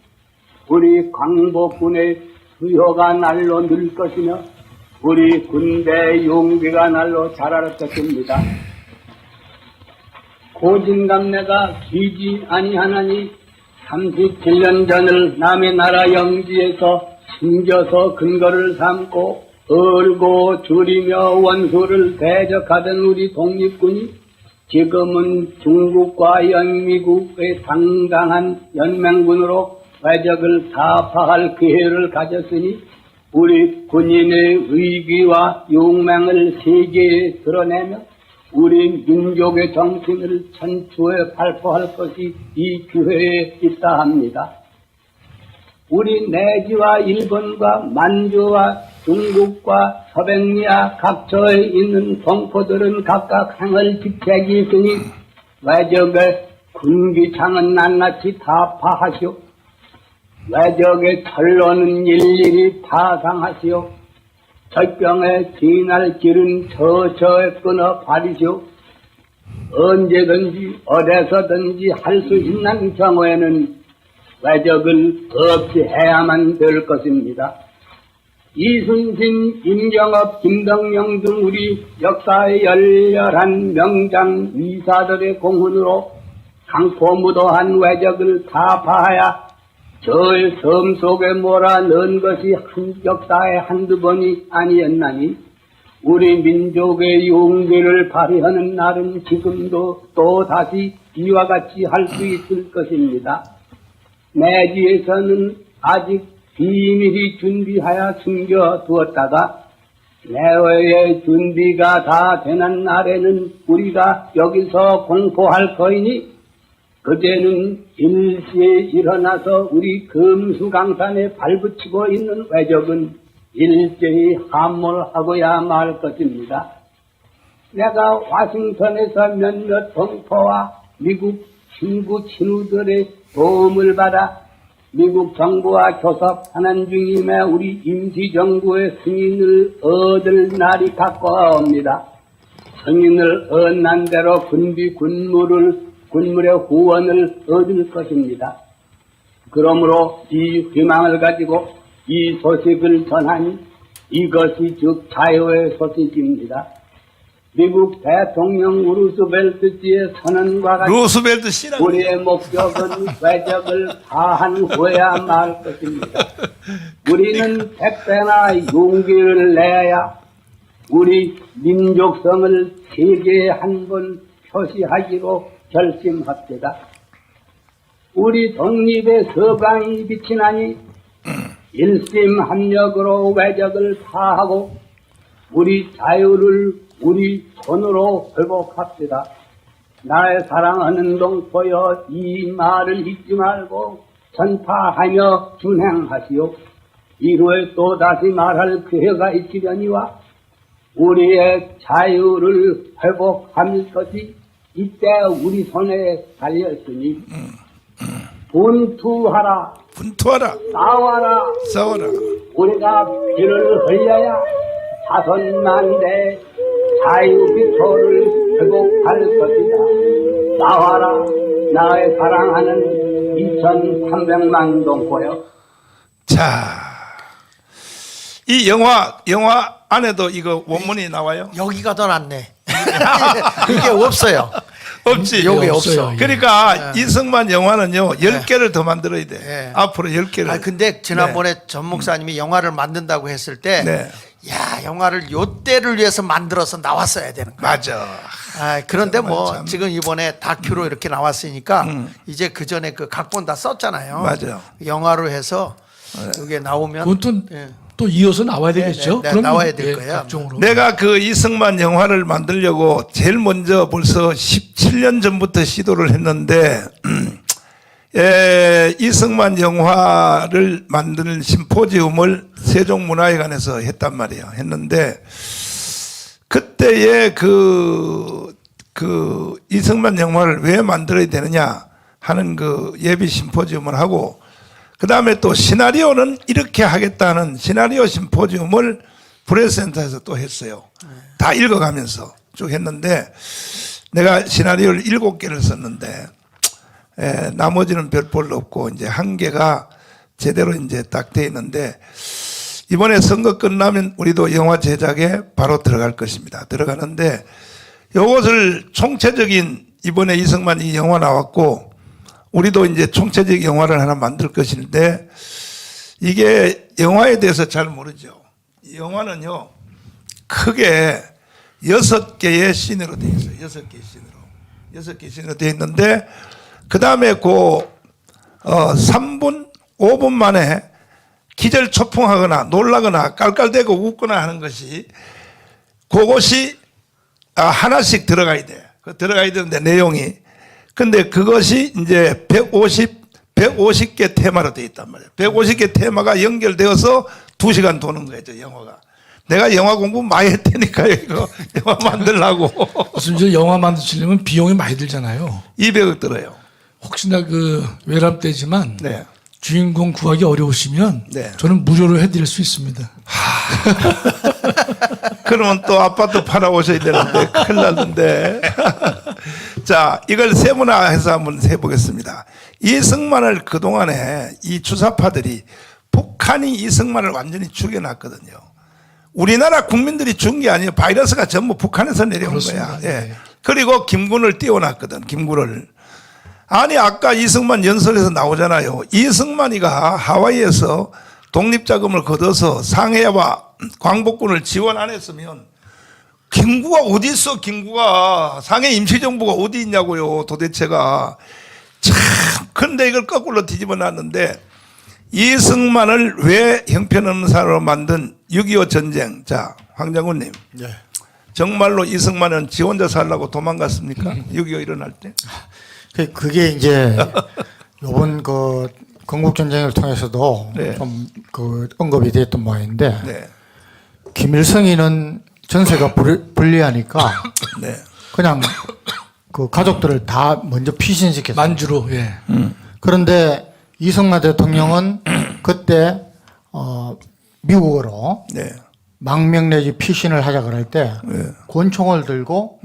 우리 광복군의 수요가 날로 늘 것이며 우리 군대의 용기가 날로 자랄 것입니다. 고진감래가 기지 아니하나니 37년 전을 남의 나라 영지에서 숨겨서 근거를 삼고 얼고 줄이며 원수를 대적하던 우리 독립군이 지금은 중국과 영미국의 당당한 연맹군으로 외적을 타파할 기회를 가졌으니 우리 군인의 의기와 용맹을 세계에 드러내며 우리 민족의 정신을 천추에 발표할 것이 이 기회에 있다 합니다. 우리 내지와 일본과 만주와 중국과 서백리아 각처에 있는 동포들은 각각 행을 직책이 있으니 외적의 군기창은 낱낱이 타파하시오. 외적의 철로는 일일이 파상하시오. 적병의 진할 길은 처처에 끊어 버리시오. 언제든지 어디서든지 할 수 있는 경우에는 외적을 없이 해야만 될 것입니다. 이순신, 임경업, 김덕령 등 우리 역사의 열렬한 명장 위사들의 공헌으로 강포무도한 외적을 타파하여 저의 섬 속에 몰아넣은 것이 역사의 한두 번이 아니었나니 우리 민족의 용기를 발휘하는 날은 지금도 또 다시 이와 같이 할 수 있을 것입니다. 내지에서는 아직 비밀히 준비하여 숨겨두었다가 내외의 준비가 다 되는 날에는 우리가 여기서 공포할 터이니 그제는 일시에 일어나서 우리 금수강산에 발붙이고 있는 외적은 일제히 함몰하고야 말 것입니다. 내가 와싱턴에서 몇몇 동포와 미국 친구 친구들의 도움을 받아 미국 정부와 교섭하는 중임에 우리 임시정부의 승인을 얻을 날이 가까워옵니다. 승인을 얻는 대로 군물의 후원을 얻을 것입니다. 그러므로 이 희망을 가지고 이 소식을 전하니 이것이 즉 자유의 소식입니다. 미국 대통령 루스벨트지의 선언과 같이 루스벨트 씨라고. 우리의 목적은 외적을 다한 후에야 말 것입니다. 우리는 택배나 용기를 내야 우리 민족성을 세계에 한 번 표시하기로 결심합시다. 우리 독립의 서방이 비치나니 일심합력으로 외적을 파하고 우리 자유를 우리 손으로 회복합시다. 나의 사랑하는 동포여, 이 말을 잊지 말고 전파하며 준행하시오. 이후에 또다시 말할 기회가 있으려니와 우리의 자유를 회복할 것이 이때 우리 손에 달렸으니 분투하라, 싸워라. 우리가 피를 흘려야 자손만대 자유비토를 회복할 것이다. 나와라, 나의 사랑하는 2,300만 동포여. 자, 이 영화 안에도 이거 원문이 나와요? 여기가 더 낫네. 이게 없어요. 없지. 여기 없어요. 없어. 그러니까 이승만 영화는요 10개를 더 만들어야 돼. 네. 앞으로 10개를. 아 근데 지난번에 전 목사님이 영화를 만든다고 했을 때, 네. 야 영화를 요 때를 위해서 만들어서 나왔어야 되는 거야. 맞아. 아 그런데 뭐 참. 지금 이번에 다큐로 이렇게 나왔으니까 이제 그 전에 그 각본 다 썼잖아요. 맞아요. 영화로 해서 이게 나오면 그건 예. 또 이어서 나와야 되겠죠? 네, 그럼 나와야 될 거예요. 각종으로. 내가 그 이승만 영화를 만들려고 제일 먼저 벌써 17년 전부터 시도를 했는데 이승만 영화를 만드는 심포지움을 세종문화회관에서 했단 말이에요. 했는데 그때의 그 이승만 영화를 왜 만들어야 되느냐 하는 그 예비 심포지움을 하고 그 다음에 또 시나리오는 이렇게 하겠다는 시나리오 심포지움을 프레스센터에서 또 했어요. 다 읽어가면서 쭉 했는데 내가 시나리오를 7개를 썼는데 나머지는 별 볼 없고 이제 한 개가 제대로 이제 딱 돼 있는데 이번에 선거 끝나면 우리도 영화 제작에 바로 들어갈 것입니다. 들어가는데 이것을 총체적인 이번에 이승만 이 영화 나왔고 우리도 이제 총체적 영화를 하나 만들 것인데 이게 영화에 대해서 잘 모르죠. 영화는요 크게 6개의 씬으로 되어 있어요. 6개 씬으로 되어 있는데 그 다음에 3분 5분 만에 기절초풍하거나 놀라거나 깔깔대고 웃거나 하는 것이 그것이 하나씩 들어가야 돼. 들어가야 되는데 내용이 근데 그것이 이제 150개 테마로 되어 있단 말이에요. 150개 테마가 연결되어서 2시간 도는 거예요, 영화가. 내가 영화 공부 많이 했다니까요, 이거. 영화 만들려고. 무슨 저 영화 만드시려면 비용이 많이 들잖아요. 200억 들어요. 혹시나 그 외람 때지만 네. 주인공 구하기 어려우시면 네. 저는 무료로 해드릴 수 있습니다. 그러면 또 아파트 팔아오셔야 되는데, 큰일 났는데. 자, 이걸 세분화해서 한번 해보겠습니다. 이승만을 그동안에 이 주사파들이 북한이 이승만을 완전히 죽여놨거든요. 우리나라 국민들이 죽은 게 아니에요. 바이러스가 전부 북한에서 내려온 그렇습니다. 거야. 예. 네. 그리고 김군을 띄워놨거든, 김군을. 아니, 아까 이승만 연설에서 나오잖아요. 이승만이가 하와이에서 독립자금을 걷어서 상해와 광복군을 지원 안 했으면 김구가 어디 있어, 김구가. 상해 임시정부가 어디 있냐고요, 도대체가. 근데 이걸 거꾸로 뒤집어 놨는데 이승만을 왜 형편없는 사람으로 만든 6.25 전쟁. 자, 황 장군님. 네. 정말로 이승만은 지 혼자 살라고 도망갔습니까? 6.25 일어날 때? 그게 이제 요번 그 건국전쟁을 통해서도 네. 좀 그 언급이 됐던 모양인데 네. 김일성이는 전세가 불리하니까 네. 그냥 그 가족들을 다 먼저 피신시켰어요. 만주로 예. 그런데 이승만 대통령은 그때 미국으로 네. 망명 내지 피신을 하자 그럴 때 네. 권총을 들고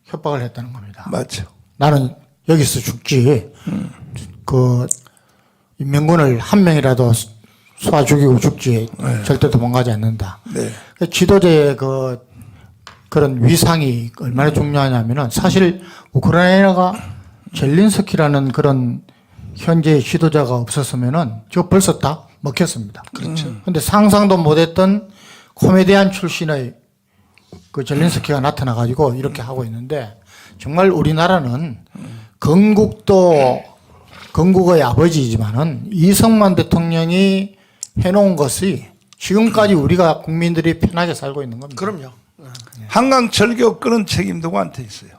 협박을 했다는 겁니다. 맞죠. 나는 여기서 죽지. 그 인명군을 한 명이라도 쏴 죽이고 죽지. 절대 도망가지 않는다. 네. 그 지도자의 그런 위상이 얼마나 중요하냐면은 사실 우크라이나가 젤린스키라는 그런 현재의 지도자가 없었으면은 저 벌써 다 먹혔습니다. 그렇죠. 근데 상상도 못했던 코미디안 출신의 그 젤린스키가 나타나가지고 이렇게 하고 있는데 정말 우리나라는 건국의 아버지이지만은 이승만 대통령이 해놓은 것이 지금까지 우리가 국민들이 편하게 살고 있는 겁니다. 그럼요. 한강 철교 끄는 책임 누구한테 있어요?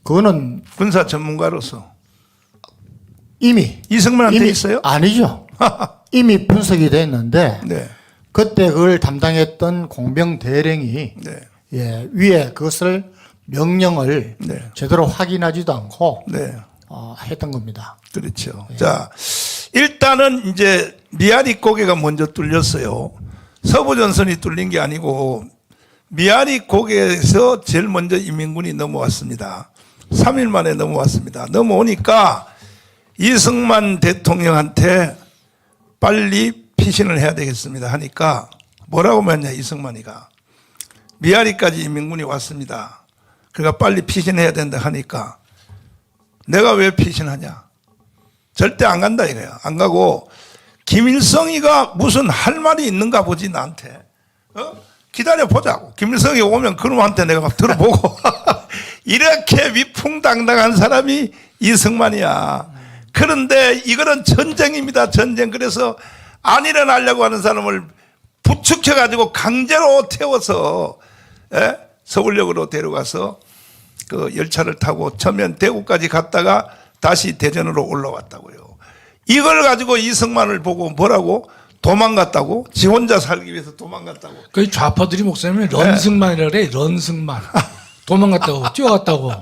그거는 군사 전문가로서 이미 이승만한테 있어요? 아니죠. 이미 분석이 됐는데 네. 그때 그걸 담당했던 공병 대령이 네. 예, 위에 그것을 명령을 네. 제대로 확인하지도 않고 네. 했던 겁니다. 그렇죠. 자, 일단은 이제 미아리 고개가 먼저 뚫렸어요. 서부전선이 뚫린 게 아니고 미아리 고개에서 제일 먼저 인민군이 넘어왔습니다. 3일 만에 넘어왔습니다. 넘어오니까 이승만 대통령한테 빨리 피신을 해야 되겠습니다 하니까 뭐라고 했냐 이승만이가 미아리까지 인민군이 왔습니다. 그러니까 빨리 피신해야 된다 하니까 내가 왜 피신하냐? 절대 안 간다 이거야. 안 가고 김일성이가 무슨 할 말이 있는가 보지 나한테. 기다려 보자고. 김일성이 오면 그놈한테 내가 막 들어보고 이렇게 위풍당당한 사람이 이승만이야. 그런데 이거는 전쟁입니다. 전쟁. 그래서 안 일어나려고 하는 사람을 부축해 가지고 강제로 태워서 서울역으로 데려가서 그 열차를 타고 처음엔 대구까지 갔다가 다시 대전으로 올라왔다고요. 이걸 가지고 이승만을 보고 뭐라고? 도망갔다고? 지 혼자 살기 위해서 도망갔다고. 그 좌파들이 목사님이 런승만이라 그래. 런승만. 도망갔다고 뛰어갔다고.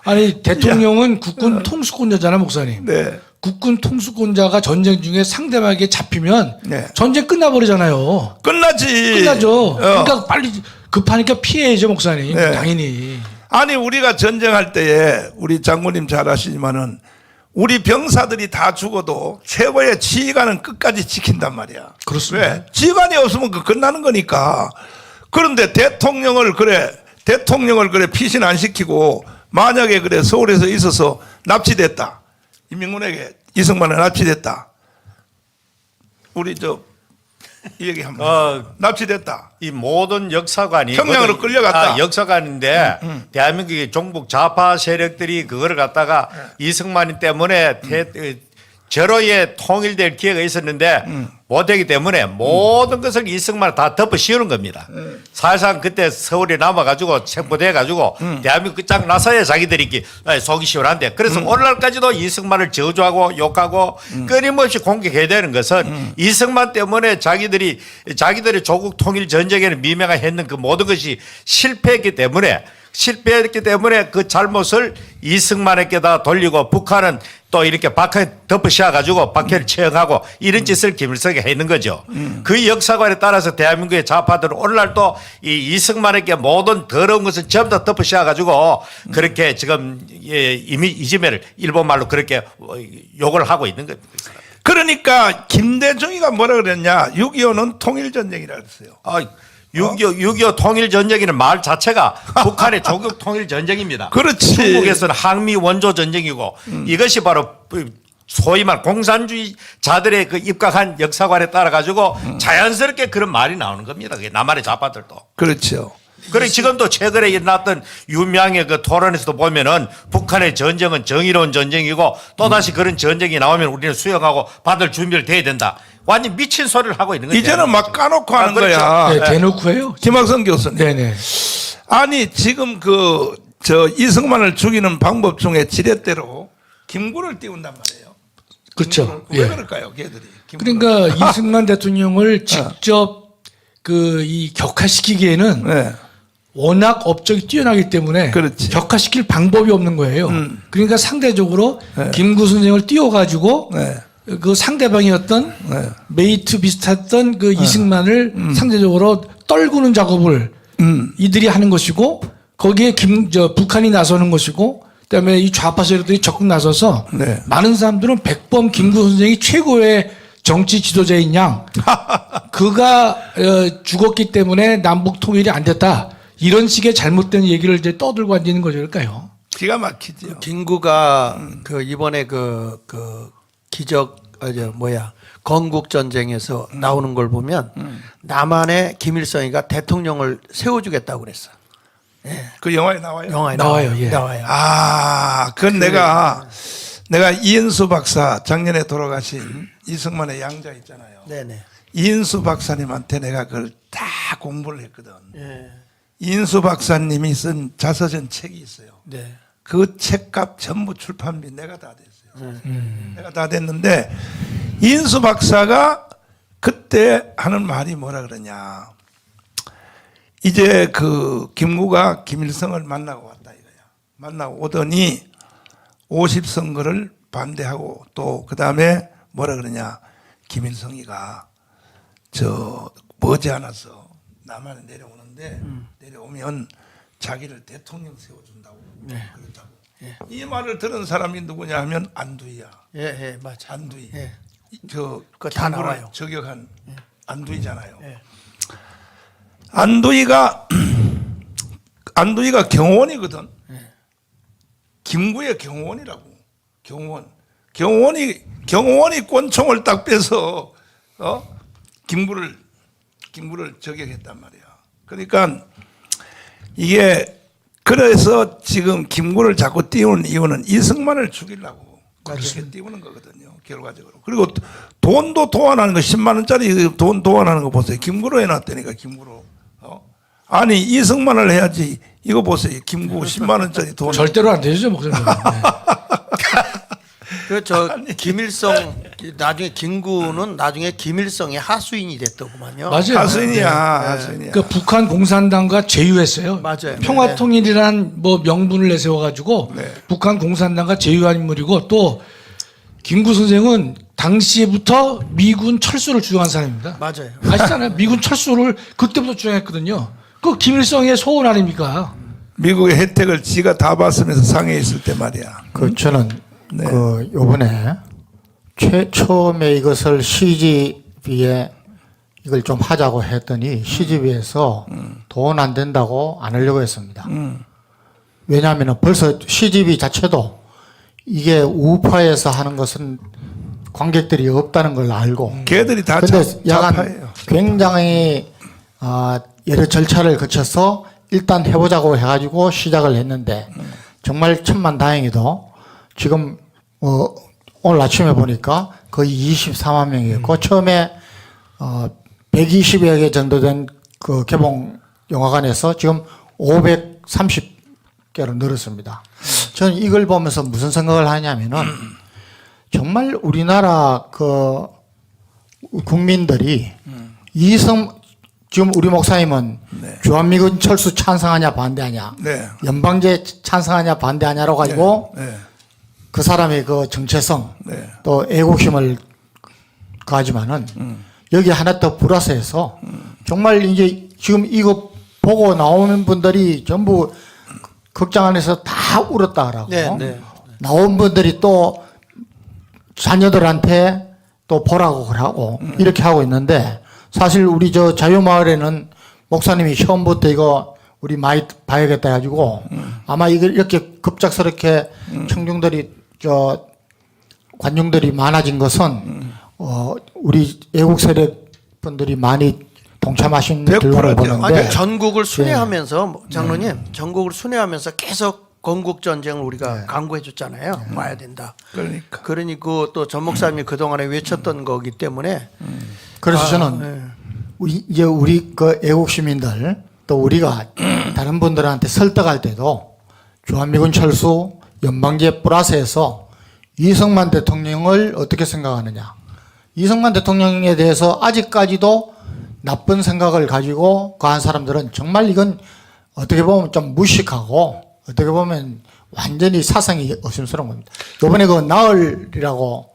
아니 대통령은 국군 통수권자잖아 목사님. 네. 국군 통수권자가 전쟁 중에 상대방에게 잡히면 네. 전쟁 끝나버리잖아요. 끝나지. 끝나죠. 그러니까 빨리 급하니까 피해야죠 목사님. 네. 당연히. 아니 우리가 전쟁할 때에 우리 장군님 잘 아시지만은 우리 병사들이 다 죽어도 최고의 지휘관은 끝까지 지킨단 말이야. 그렇습니다. 왜? 지휘관이 없으면 그 끝나는 거니까. 그런데 대통령을 그래 피신 안 시키고 만약에 그래 서울에서 있어서 납치됐다. 인민군에게 이승만은 납치됐다. 우리 이 얘기 한번. 납치됐다. 이 모든 역사관이 평양으로 끌려갔다. 역사관인데 대한민국의 종북 좌파 세력들이 그거를 갖다가 이승만 때문에 절호에 통일될 기회가 있었는데 못하기 때문에 모든 것을 이승만을 다 덮어 씌우는 겁니다. 사실상 그때 서울에 남아가지고 체포돼가지고 대한민국 끝장 나서야 자기들이 속이 시원한데 그래서 오늘날까지도 이승만을 저주하고 욕하고 끊임없이 공격해야 되는 것은 이승만 때문에 자기들의 조국 통일 전쟁에는 미명을 했는 그 모든 것이 실패했기 때문에 그 잘못을 이승만에게다 돌리고 북한은 또 이렇게 박해 덮어 씌워가지고 박해를 처형하고 이런 짓을 김일성이 했는 거죠. 그 역사관에 따라서 대한민국의 좌파들은 오늘날 또 이 이승만에게 모든 더러운 것을 전부 다 덮어 씌워가지고 그렇게 지금 이재명을 일본말로 그렇게 욕을 하고 있는 겁니다. 그러니까 김대중이가 뭐라 그랬냐? 6.25는 통일전쟁이라 그랬어요. 6.25 통일전쟁이라는 말 자체가 북한의 조국 통일전쟁입니다. 그렇지. 중국에서는 항미 원조 전쟁이고 이것이 바로 소위 말 공산주의자들의 그 입각한 역사관에 따라 가지고 자연스럽게 그런 말이 나오는 겁니다. 그게 남한의 좌파들도. 그렇죠. 그래 지금도 최근에 일어났던 유명의 그 토론에서도 보면은 북한의 전쟁은 정의로운 전쟁이고 또다시 그런 전쟁이 나오면 우리는 수용하고 받을 준비를 돼야 된다. 완전 미친 소리를 하고 있는 거죠. 이제는 막 까놓고 하는 그렇죠. 거야. 네, 대놓고 해요. 김학성 교수님. 네네. 아니 지금 이승만을 죽이는 방법 중에 지렛대로 김구를 띄운단 말이에요. 그렇죠. 왜 예. 그럴까요, 걔들이? 김구를. 그러니까 이승만 대통령을 직접 이 격화시키기에는 네. 워낙 업적이 뛰어나기 때문에 그렇지. 격화시킬 방법이 없는 거예요. 그러니까 상대적으로 김구 선생을 띄워가지고 네. 그 상대방이었던 네. 메이트 비슷했던 그 이승만을 상대적으로 떨구는 작업을 이들이 하는 것이고 거기에 북한이 나서는 것이고 그다음에 이 좌파 세력들이 적극 나서서 네. 많은 사람들은 백범 김구 선생이 최고의 정치 지도자인 양 그가 죽었기 때문에 남북 통일이 안 됐다. 이런 식의 잘못된 얘기를 이제 떠들고 앉는 거죠, 그럴까요? 기가 막히죠. 김구가 그 이번에 기적 건국 전쟁에서 나오는 걸 보면 남한의 김일성이가 대통령을 세워주겠다고 그랬어. 그 영화에 나와요. 영화에 나와요, 예. 나와요. 그건 내가 이은수 박사 작년에 돌아가신 이승만의 양자 있잖아요. 네네. 이은수 박사님한테 내가 그걸 다 공부를 했거든. 예. 이은수 박사님이 쓴 자서전 책이 있어요. 네. 그 책값 전부 출판비 내가 다 됐어요. 내가 다 됐는데 이은수 박사가 그때 하는 말이 뭐라 그러냐. 이제 김구가 김일성을 만나고 왔다 이거야. 만나고 오더니 50선거를 반대하고 또 그다음에 뭐라 그러냐. 김일성이가 머지않아서 남한에 내려오는데 내려오면 자기를 대통령 세워준다고 그랬다고. 이 말을 들은 사람이 누구냐 하면 안두희야. 예, 맞아. 안두희. 예. 그거 다 나와요. 저격한 안두희잖아요. 예. 안두희가 경호원이거든. 김구의 경호원이라고. 경호원이 권총을 딱 빼서 김구를 저격했단 말이야. 그러니까 이게 그래서 지금 김구를 자꾸 띄우는 이유는 이승만을 죽이려고 그렇게 띄우는 거거든요. 결과적으로. 그리고 돈도 도안하는 거 10만 원짜리 돈 도안하는 거 보세요. 김구로 해놨다니까 김구로. 아니 이승만을 해야지. 이거 보세요. 김구 10만 원짜리 돈. 절대로 안 되죠, 목사님. 네. 김일성 나중에 김구는 나중에 김일성의 하수인이 됐더구만요. 맞아요. 하수인이야. 하수인이야. 그 북한 공산당과 제휴했어요. 맞아요. 평화통일이란 명분을 내세워가지고 네. 북한 공산당과 제휴한 인물이고 또 김구 선생은 당시부터 미군 철수를 주장한 사람입니다. 맞아요. 아시잖아요. 미군 철수를 그때부터 주장했거든요. 그 김일성의 소원 아닙니까? 미국의 혜택을 지가 다 받으면서 상해 있을 때 말이야. 저는 네. 요번에 처음에 이것을 CGV에 이걸 좀 하자고 했더니 CGV에서 돈 안 된다고 안 하려고 했습니다. 왜냐하면 벌써 CGV 자체도 이게 우파에서 하는 것은 관객들이 없다는 걸 알고 걔들이 다 근데 약간 좌파예요. 굉장히 여러 절차를 거쳐서 일단 해보자고 해가지고 시작을 했는데 정말 천만다행히도 지금 오늘 아침에 보니까 거의 24만 명이었고 처음에 120여 개 정도 된 그 개봉 영화관에서 지금 530개로 늘었습니다. 저는 이걸 보면서 무슨 생각을 하냐면은 정말 우리나라 국민들이 지금 우리 목사님은 주한미군 철수 찬성하냐 반대하냐, 네. 연방제 찬성하냐 반대하냐로 가지고 네. 그 사람의 그 정체성 네. 또 애국심을 가지만은 여기 하나 더 플러스해서 정말 이제 지금 이거 보고 나오는 분들이 전부 극장 안에서 다 울었다 하라고 네. 나온 분들이 또 자녀들한테 또 보라고 그러고 이렇게 하고 있는데 사실 우리 자유마을에는 목사님이 처음부터 이거 우리 많이 봐야겠다 해가지고 아마 이걸 이렇게 급작스럽게 청중들이 관중들이 많아진 것은 우리 애국 세력 분들이 많이 동참하신 100% 결과를 죠. 보는데 아니, 전국을 순회하면서 장로님 전국을 순회하면서 계속 건국 전쟁을 우리가 강구해 줬잖아요. 와야 된다. 그러니 그 전 목사님이 그 동안에 외쳤던 거기 때문에 그래서 저는 이제 우리 그 애국 시민들 또 우리가 다른 분들한테 설득할 때도 주한미군 철수 연방제 플러스에서 이승만 대통령을 어떻게 생각하느냐. 이승만 대통령에 대해서 아직까지도 나쁜 생각을 가지고 가한 사람들은 정말 이건 어떻게 보면 좀 무식하고 어떻게 보면 완전히 사상이 의심스러운 겁니다. 이번에 그 나을이라고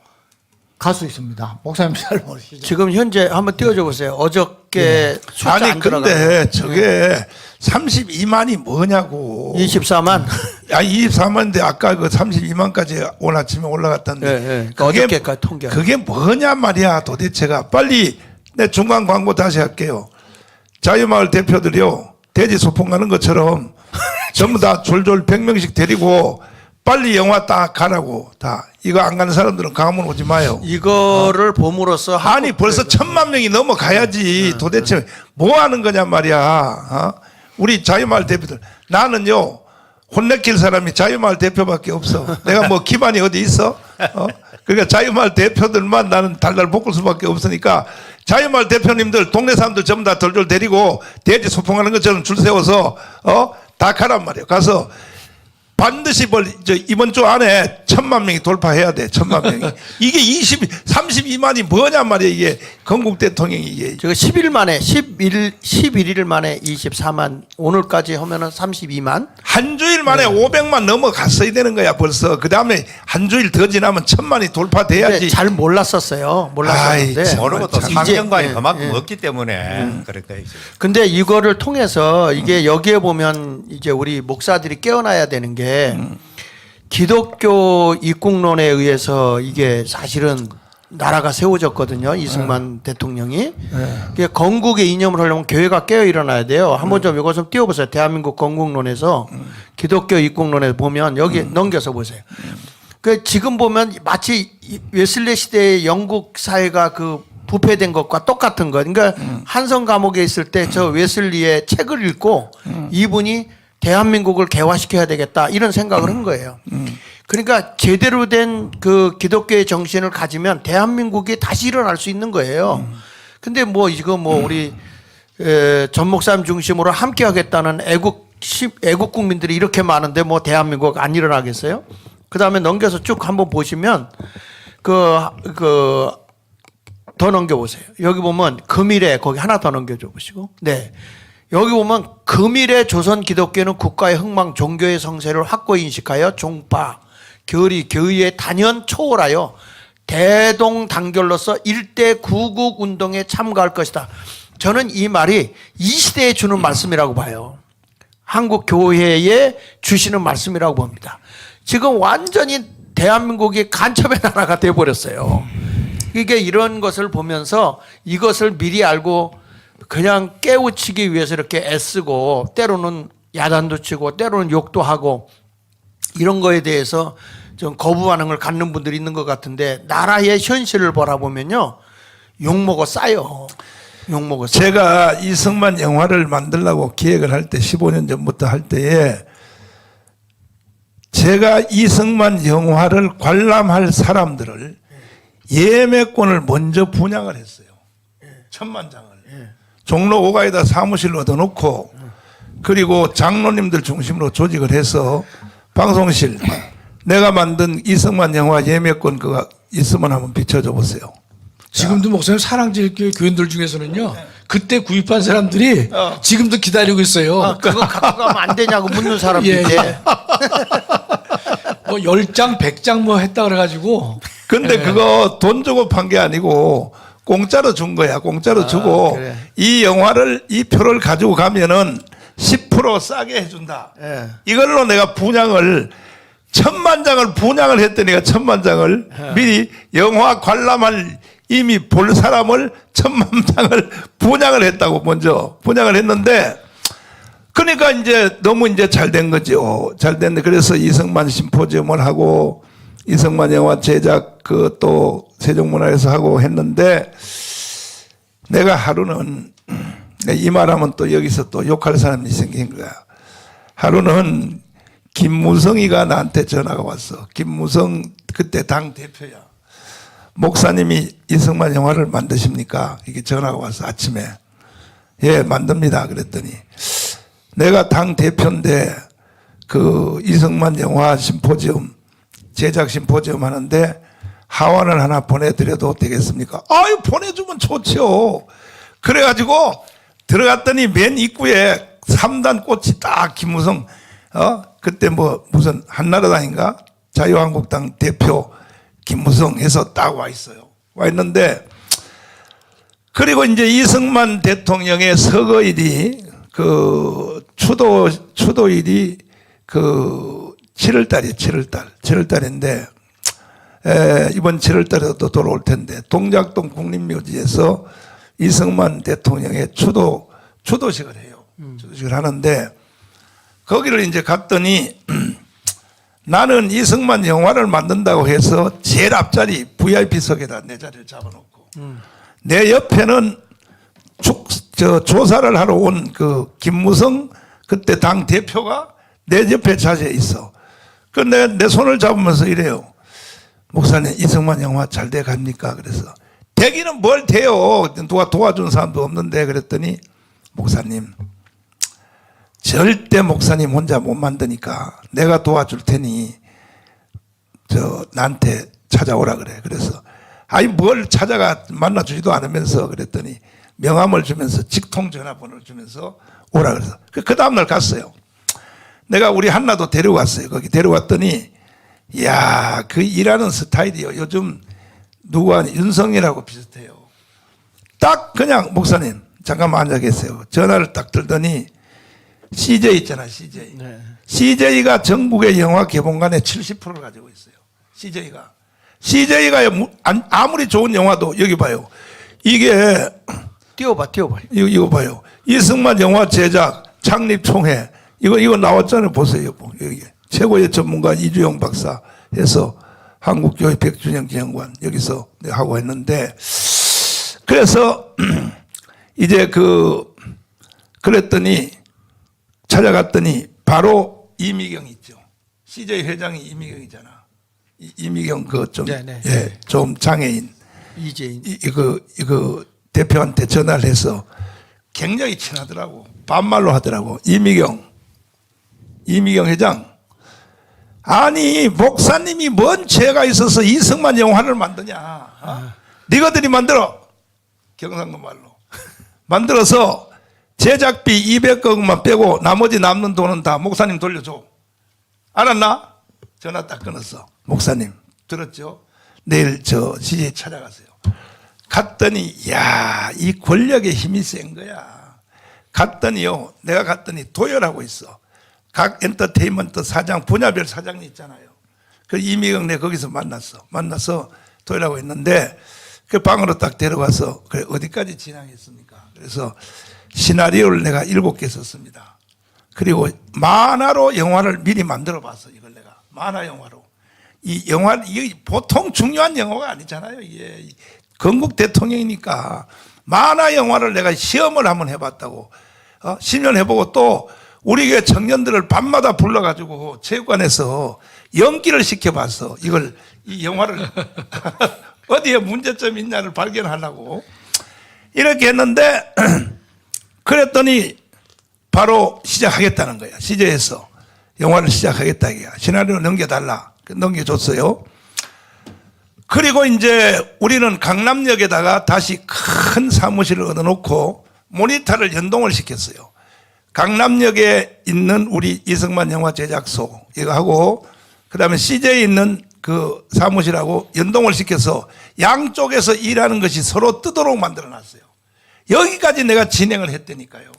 가수 있습니다. 목사님 잘 모르시죠? 지금 현재 한번 띄워줘 보세요. 어저께 숫자 아니 안 들어가. 근데 저게 32만이 뭐냐고. 24만. 24만인데 아까 그 32만까지 오늘 아침에 올라갔던데. 그러니까 어저께까지 통계. 그게 뭐냐 말이야 도대체가. 빨리 내 중간 광고 다시 할게요. 자유마을 대표들이요. 돼지 소풍 가는 것처럼 전부 다 졸졸 100명씩 데리고 빨리 영화 딱 가라고 다. 이거 안 가는 사람들은 가면 오지 마요. 이거를 봄으로써 아니 벌써 1000만 명이 넘어가야지. 도대체 뭐 하는 거냐 말이야. 어? 우리 자유마을 대표들. 나는요 혼내킬 사람이 자유마을 대표밖에 없어. 내가 뭐 기반이 어디 있어? 그러니까 자유마을 대표들만 나는 달달 볶을 수밖에 없으니까 자유마을 대표님들 동네 사람들 전부 다 덜덜 데리고 돼지 소풍하는 것처럼 줄 세워서 다 가란 말이에요. 가서 반드시 이번 주 안에 1000만 명이 돌파해야 돼. 1000만 명이. 이게 32만이 뭐냐 말이야. 이게 건국 대통령이 이게. 제가 10일 만에 11일 만에 24만 오늘까지 하면은 32만. 한 주일 만에 500만 넘어갔어야 되는 거야 벌써. 그 다음에 한 주일 더 지나면 1000만이 돌파돼야지. 잘 몰랐었어요. 몰랐었는데. 아이, 모르고 또 이제, 상경관이 그만큼 없기 때문에 그러니까 이제. 근데 이거를 통해서 이게 여기에 보면 이제 우리 목사들이 깨어나야 되는 게 기독교 입국론에 의해서 이게 사실은 나라가 세워졌거든요. 이승만 대통령이. 이게 건국의 이념을 하려면 교회가 깨어 일어나야 돼요. 한번 좀 이거 좀 띄워보세요. 대한민국 건국론에서 기독교 입국론에 보면 여기 넘겨서 보세요. 그 지금 보면 마치 웨슬리 시대의 영국 사회가 그 부패된 것과 똑같은 것. 그러니까 한성 감옥에 있을 때 저 웨슬리의 책을 읽고 이분이 대한민국을 개화시켜야 되겠다 이런 생각을 한 거예요. 그러니까 제대로 된 그 기독교의 정신을 가지면 대한민국이 다시 일어날 수 있는 거예요. 근데 뭐 이거 뭐 우리 전 목사님 중심으로 함께 하겠다는 애국 국민들이 이렇게 많은데 뭐 대한민국 안 일어나겠어요? 그 다음에 넘겨서 쭉 한번 보시면 더 넘겨보세요. 여기 보면 금일에 거기 하나 더 넘겨줘 보시고. 네. 여기 보면 금일에 조선 기독교는 국가의 흥망 종교의 성세를 확고히 인식하여 종파, 교리, 교의의 단연 초월하여 대동단결로서 일대 구국 운동에 참가할 것이다. 저는 이 말이 이 시대에 주는 말씀이라고 봐요. 한국 교회에 주시는 말씀이라고 봅니다. 지금 완전히 대한민국이 간첩의 나라가 돼버렸어요. 이게 이런 것을 보면서 이것을 미리 알고 그냥 깨우치기 위해서 이렇게 애쓰고 때로는 야단도 치고 때로는 욕도 하고 이런 거에 대해서 좀 거부 반응을 갖는 분들이 있는 것 같은데 나라의 현실을 바라보면요 욕먹어 싸요. 욕먹어 싸요. 제가 이승만 영화를 만들려고 기획을 할 때 15년 전부터 할 때에 제가 이승만 영화를 관람할 사람들을 예매권을 먼저 분양을 했어요. 1000만 장을. 종로 5가에다 사무실을 얻어놓고 그리고 장로님들 중심으로 조직을 해서 방송실 내가 만든 이승만 영화 예매권 그거 있으면 한번 비춰줘 보세요. 지금도 목사님 사랑제일교회 교인들 중에서는요 그때 구입한 사람들이 지금도 기다리고 있어요. 그거 갖고 가면 안 되냐고 묻는 사람도 예, 있대. 예. 뭐 10장 100장 뭐 했다 그래가지고 근데 그거 돈 주고 판 게 아니고 공짜로 준 거야. 공짜로 주고 그래. 이 영화를 이 표를 가지고 가면은 10% 싸게 해준다. 예. 이걸로 내가 분양을 1000만 장을 분양을 했더니 내가 1000만 장을 미리 영화 관람할 이미 볼 사람을 1000만 장을 분양을 했다고 먼저 분양을 했는데 그러니까 이제 너무 이제 잘 된 거죠. 잘 됐는데 그래서 이승만 심포지엄을 하고 이승만 영화 제작 그 또 세종문화에서 하고 했는데 내가 하루는 이 말하면 또 여기서 또 욕할 사람이 생긴 거야. 하루는 김무성이가 나한테 전화가 왔어. 김무성 그때 당 대표야. 목사님이 이승만 영화를 만드십니까? 이게 전화가 왔어 아침에. 예, 만듭니다. 그랬더니 내가 당 대표인데 그 이승만 영화 심포지엄 제작 심포지엄 하는데 하원을 하나 보내드려도 되겠습니까? 아유, 보내주면 좋죠. 그래가지고 들어갔더니 맨 입구에 3단 꽃이 딱 김무성 그때 뭐 무슨 한나라당인가 자유한국당 대표 김무성 해서 딱 와 있어요. 와 있는데 그리고 이제 이승만 대통령의 서거일이 그 추도일이 그 7월달인데 이번 7월달에도 돌아올 텐데 동작동 국립묘지에서 이승만 대통령의 추도식을 해요. 추도식을 하는데 거기를 이제 갔더니 나는 이승만 영화를 만든다고 해서 제일 앞자리 VIP석에다 내 자리를 잡아놓고 내 옆에는 조사를 하러 온 그 김무성 그때 당 대표가 내 옆에 자리에 있어. 그런데 내 손을 잡으면서 이래요. 목사님 이승만 영화 잘 돼 갑니까? 그래서 되기는 뭘 돼요. 누가 도와준 사람도 없는데 그랬더니 목사님 절대 목사님 혼자 못 만드니까 내가 도와줄 테니 나한테 찾아오라 그래. 그래서 아니 뭘 찾아가 만나주지도 않으면서 그랬더니 명함을 주면서 직통 전화번호를 주면서 오라 그래서 그 다음날 갔어요. 내가 우리 한나도 데려왔어요. 거기 데려왔더니 이야 그 일하는 스타일이요. 요즘 누가 윤석이라고 비슷해요. 딱 그냥 목사님 잠깐만 앉아 계세요. 전화를 딱 들더니 CJ 있잖아 CJ. 네. CJ가 전국의 영화 개봉관의 70%를 가지고 있어요. CJ가 아무리 좋은 영화도 여기 봐요. 이게 띄워봐. 이거 봐요. 이승만 영화 제작 창립 총회 이거 나왔잖아요. 보세요. 여기 최고의 전문가 이주영 박사 해서 한국교회 백준영 기념관 여기서 내가 하고 했는데 그래서 이제 그랬더니 찾아갔더니 바로 이미경 있죠. CJ 회장이 이미경이잖아. 이미경 좀 장애인 이재인. 이거 대표한테 전화를 해서 굉장히 친하더라고. 반말로 하더라고. 이미경 회장. 아니 목사님이 뭔 죄가 있어서 이승만 영화를 만드냐. 니가들이 만들어. 경상도 말로. 만들어서 제작비 200억만 빼고 나머지 남는 돈은 다 목사님 돌려줘. 알았나? 전화 딱 끊었어. 목사님 들었죠? 내일 CJ 찾아가세요. 갔더니 야, 이 권력의 힘이 센 거야. 갔더니요. 내가 갔더니 도열하고 있어. 각 엔터테인먼트 사장 분야별 사장이 있잖아요. 그 이미경 내 거기서 만나서 도열하고 있는데 그 방으로 딱 데려가서 그래 어디까지 진행했습니까? 그래서 시나리오를 내가 7개 썼습니다. 그리고 만화로 영화를 미리 만들어 봤어. 이걸 내가 만화 영화로. 이게 보통 중요한 영화가 아니잖아요. 이게 건국 대통령이니까 만화 영화를 내가 시험을 한번 해봤다고. 10년 해보고 또 우리 교회 청년들을 밤마다 불러가지고 체육관에서 연기를 시켜봤어. 이 영화를 어디에 문제점이 있냐를 발견하려고 이렇게 했는데 그랬더니 바로 시작하겠다는 거야. CJ에서 영화를 시작하겠다 이게 시나리오 넘겨달라. 넘겨줬어요. 그리고 이제 우리는 강남역에다가 다시 큰 사무실을 얻어놓고 모니터를 연동을 시켰어요. 강남역에 있는 우리 이승만 영화 제작소 이거 하고 그다음에 CJ에 있는 그 사무실하고 연동을 시켜서 양쪽에서 일하는 것이 서로 뜨도록 만들어놨어요. 여기까지 내가 진행을 했다니까요.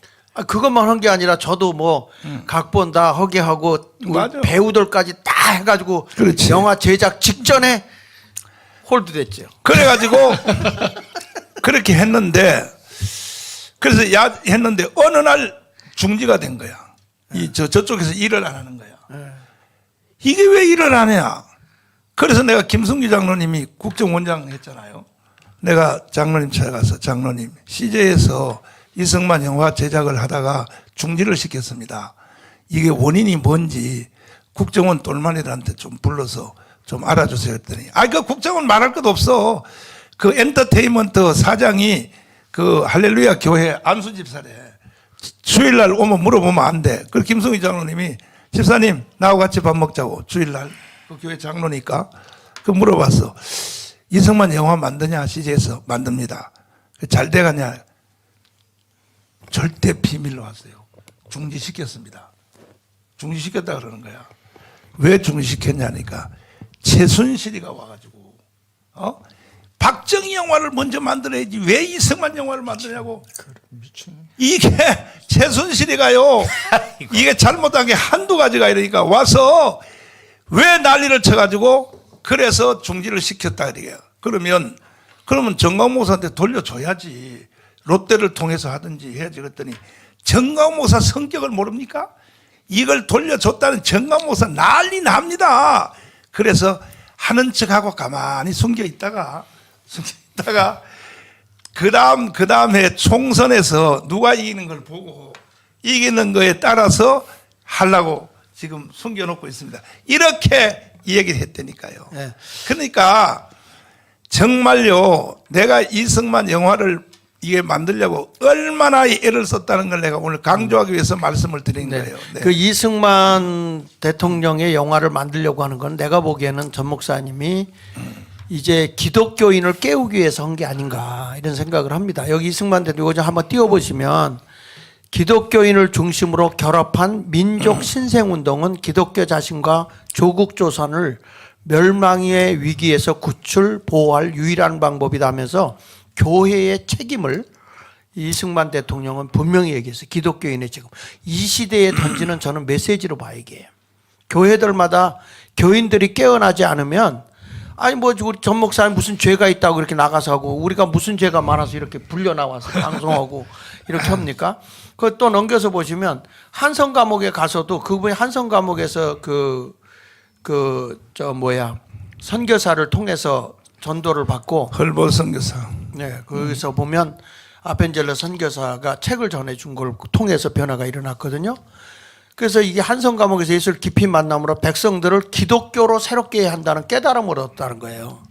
그것만 한 게 아니라 저도 뭐 각본 다 하게 하고 맞아. 배우들까지 다 해가지고 그렇지. 영화 제작 직전에 홀드됐죠. 그래가지고 그렇게 했는데 그래서 했는데 어느 날 중지가 된 거야. 저쪽에서 일을 안 하는 거야. 이게 왜 일을 안 해야? 그래서 내가 김승규 장로님이 국정원장 했잖아요. 내가 장로님 찾아가서 장로님 CJ에서 이승만 영화 제작을 하다가 중지를 시켰습니다. 이게 원인이 뭔지 국정원 똘마니들한테 좀 불러서 좀 알아주세요 했더니 그 국정원 말할 것도 없어. 그 엔터테인먼트 사장이 그 할렐루야 교회 안수 집사래. 주일날 오면 물어보면 안 돼. 그래서 김성희 장로님이 집사님 나하고 같이 밥 먹자고 주일날 그 교회 장로니까 그 물어봤어. 이승만 영화 만드냐 CJ에서 만듭니다. 잘 돼가냐? 절대 비밀로 하세요. 중지시켰습니다. 중지시켰다 그러는 거야. 왜 중지시켰냐니까 최순실이가 와가지고 박정희 영화를 먼저 만들어야지 왜 이승만 영화를 만드냐고. 이게 최순실이가요. 이게 잘못한 게 한두 가지가 이러니까 와서 왜 난리를 쳐가지고 그래서 중지를 시켰다 그래요. 그러면 정광 목사한테 돌려줘야지. 롯데를 통해서 하든지 해야지. 그랬더니 정광 목사 성격을 모릅니까? 이걸 돌려줬다는 정광 목사 난리 납니다. 그래서 하는 척하고 가만히 숨겨 있다가 그 다음에 총선에서 누가 이기는 걸 보고 이기는 거에 따라서 하려고 지금 숨겨놓고 있습니다. 이렇게 얘기를 했다니까요. 네. 그러니까 정말요 내가 이승만 영화를 이게 만들려고 얼마나 애를 썼다는 걸 내가 오늘 강조하기 위해서 말씀을 드린 거예요. 네. 그 이승만 대통령의 영화를 만들려고 하는 건 내가 보기에는 전 목사님이 이제 기독교인을 깨우기 위해서 한 게 아닌가 이런 생각을 합니다. 여기 이승만 대통령 요즘 한번 띄워보시면 기독교인을 중심으로 결합한 민족 신생운동은 기독교 자신과 조국 조선을 멸망의 위기에서 구출 보호할 유일한 방법이다 하면서 교회의 책임을 이승만 대통령은 분명히 얘기했어요. 기독교인의 책임. 이 시대에 던지는 저는 메시지로 봐요. 이게 교회들마다 교인들이 깨어나지 않으면 우리 전 목사님 무슨 죄가 있다고 그렇게 나가서 하고 우리가 무슨 죄가 많아서 이렇게 불려 나와서 방송하고 이렇게 합니까? 그거 또 넘겨서 보시면 한성 감옥에 가서도 그분이 한성 감옥에서 선교사를 통해서 전도를 받고 헐보 선교사. 네, 거기서 보면 아펜젤러 선교사가 책을 전해준 걸 통해서 변화가 일어났거든요. 그래서 이게 한성 감옥에서 예수를 깊이 만남으로 백성들을 기독교로 새롭게 한다는 깨달음을 얻었다는 거예요.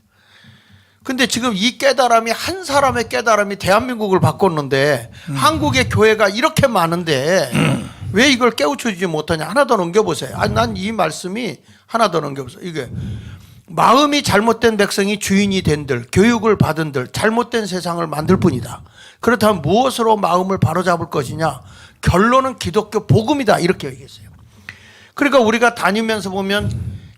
근데 지금 이 깨달음이 한 사람의 깨달음이 대한민국을 바꿨는데 한국의 교회가 이렇게 많은데 왜 이걸 깨우쳐주지 못하냐. 하나 더 넘겨보세요. 난 이 말씀이 하나 더 넘겨보세요. 이게 마음이 잘못된 백성이 주인이 된들 교육을 받은들 잘못된 세상을 만들 뿐이다. 그렇다면 무엇으로 마음을 바로잡을 것이냐. 결론은 기독교 복음이다. 이렇게 얘기했어요. 그러니까 우리가 다니면서 보면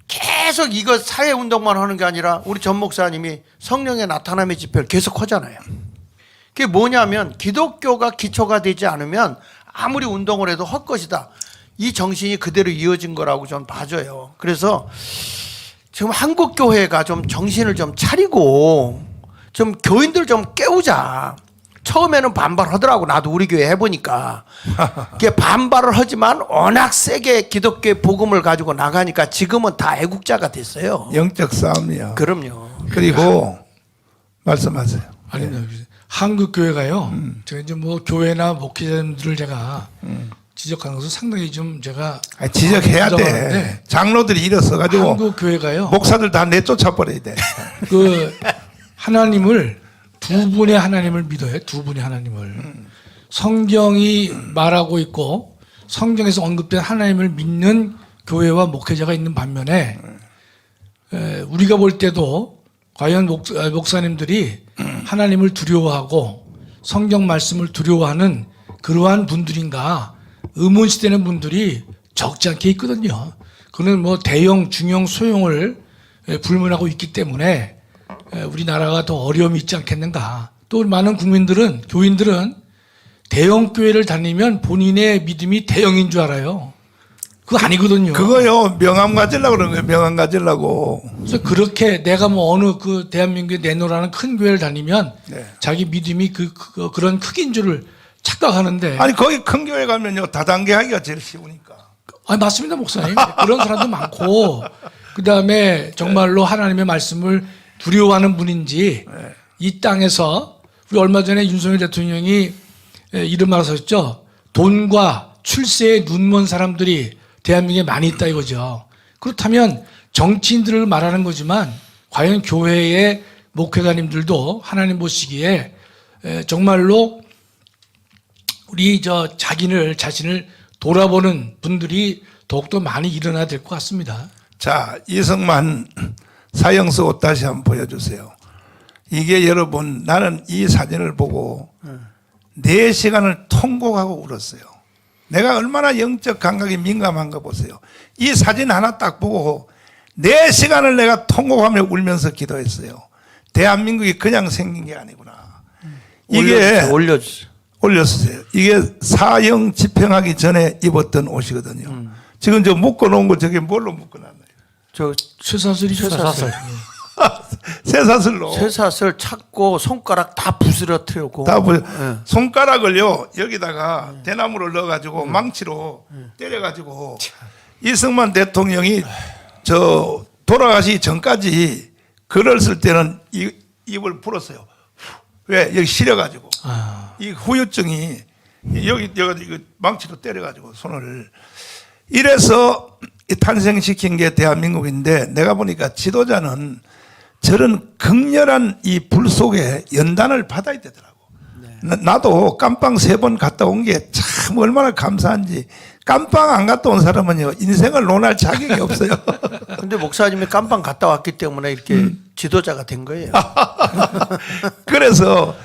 계속 이거 사회운동만 하는 게 아니라 우리 전 목사님이 성령의 나타남의 집회를 계속 하잖아요. 그게 뭐냐면 기독교가 기초가 되지 않으면 아무리 운동을 해도 헛것이다. 이 정신이 그대로 이어진 거라고 저는 봐줘요. 그래서 지금 한국 교회가 좀 정신을 좀 차리고 좀 교인들 좀 깨우자. 처음에는 반발하더라고. 나도 우리 교회 해보니까. 그게 반발을 하지만 워낙 세게 기독교의 복음을 가지고 나가니까 지금은 다 애국자가 됐어요. 영적 싸움이야. 그럼요. 그리고 말씀하세요. 아닙니다. 한국 교회가요. 제가 이제 교회나 목회자님들을 제가 지적하는 것은 상당히 좀 제가 지적해야 돼. 부정하는데 장로들이 일어서 가지고 한국 교회가요. 목사들 다 내쫓아 버려야 돼. 하나님을 두 분의 하나님을 믿어요. 두 분의 하나님을. 성경이 말하고 있고 성경에서 언급된 하나님을 믿는 교회와 목회자가 있는 반면에 우리가 볼 때도 과연 목사님들이 하나님을 두려워하고 성경 말씀을 두려워하는 그러한 분들인가 의문시되는 분들이 적지 않게 있거든요. 그는 대형, 중형, 소형을 불문하고 있기 때문에 우리나라가 더 어려움이 있지 않겠는가. 또 많은 국민들은, 교인들은 대형 교회를 다니면 본인의 믿음이 대형인 줄 알아요. 그거 아니거든요. 그거요, 명함 가지려고 그러는 거예요. 명함 가지려고. 그래서 그렇게 내가 어느 대한민국에 내놓으라는 큰 교회를 다니면 자기 믿음이 그런 크기인 줄을 착각하는데. 아니, 거기 큰 교회 가면요, 다단계 하기가 제일 쉬우니까. 맞습니다, 목사님. 그런 사람도 많고, 그 다음에 정말로 하나님의 말씀을 두려워하는 분인지 이 땅에서 우리 얼마 전에 윤석열 대통령이 이런 말 하셨죠. 돈과 출세에 눈먼 사람들이 대한민국에 많이 있다 이거죠. 그렇다면 정치인들을 말하는 거지만 과연 교회의 목회자님들도 하나님 보시기에 정말로 우리 자신을 돌아보는 분들이 더욱더 많이 일어나야 될 것 같습니다. 자, 이승만 사형서 다시 한번 보여주세요. 이게 여러분, 나는 이 사진을 보고 4시간을 통곡하고 울었어요. 내가 얼마나 영적 감각이 민감한가 보세요. 이 사진 하나 딱 보고 4시간을 내가 통곡하며 울면서 기도했어요. 대한민국이 그냥 생긴 게 아니구나. 이게 올렸어요. 이게 사형 집행하기 전에 입었던 옷이거든요. 지금 저 묶어놓은 거 저게 뭘로 묶어놨나요? 저 쇠사슬이죠. 쇠사슬. 쇠사슬로. 쇠사슬 찾고 손가락 다 부스러뜨리고. 손가락을요 여기다가 대나무를 넣어가지고 망치로 때려가지고 이승만 대통령이 저 돌아가시기 전까지 글을 쓸 때는 입을 풀었어요. 왜? 여기 시려가지고 이 후유증이 여기 망치로 때려가지고 손을 이래서 탄생시킨 게 대한민국인데 내가 보니까 지도자는 저런 극렬한 이 불 속에 연단을 받아야 되더라고. 나도 깜빵 3번 갔다 온 게 참 얼마나 감사한지. 깜빵 안 갔다 온 사람은요 인생을 논할 자격이 없어요. 근데 목사님이 깜빵 갔다 왔기 때문에 이렇게 지도자가 된 거예요. 그래서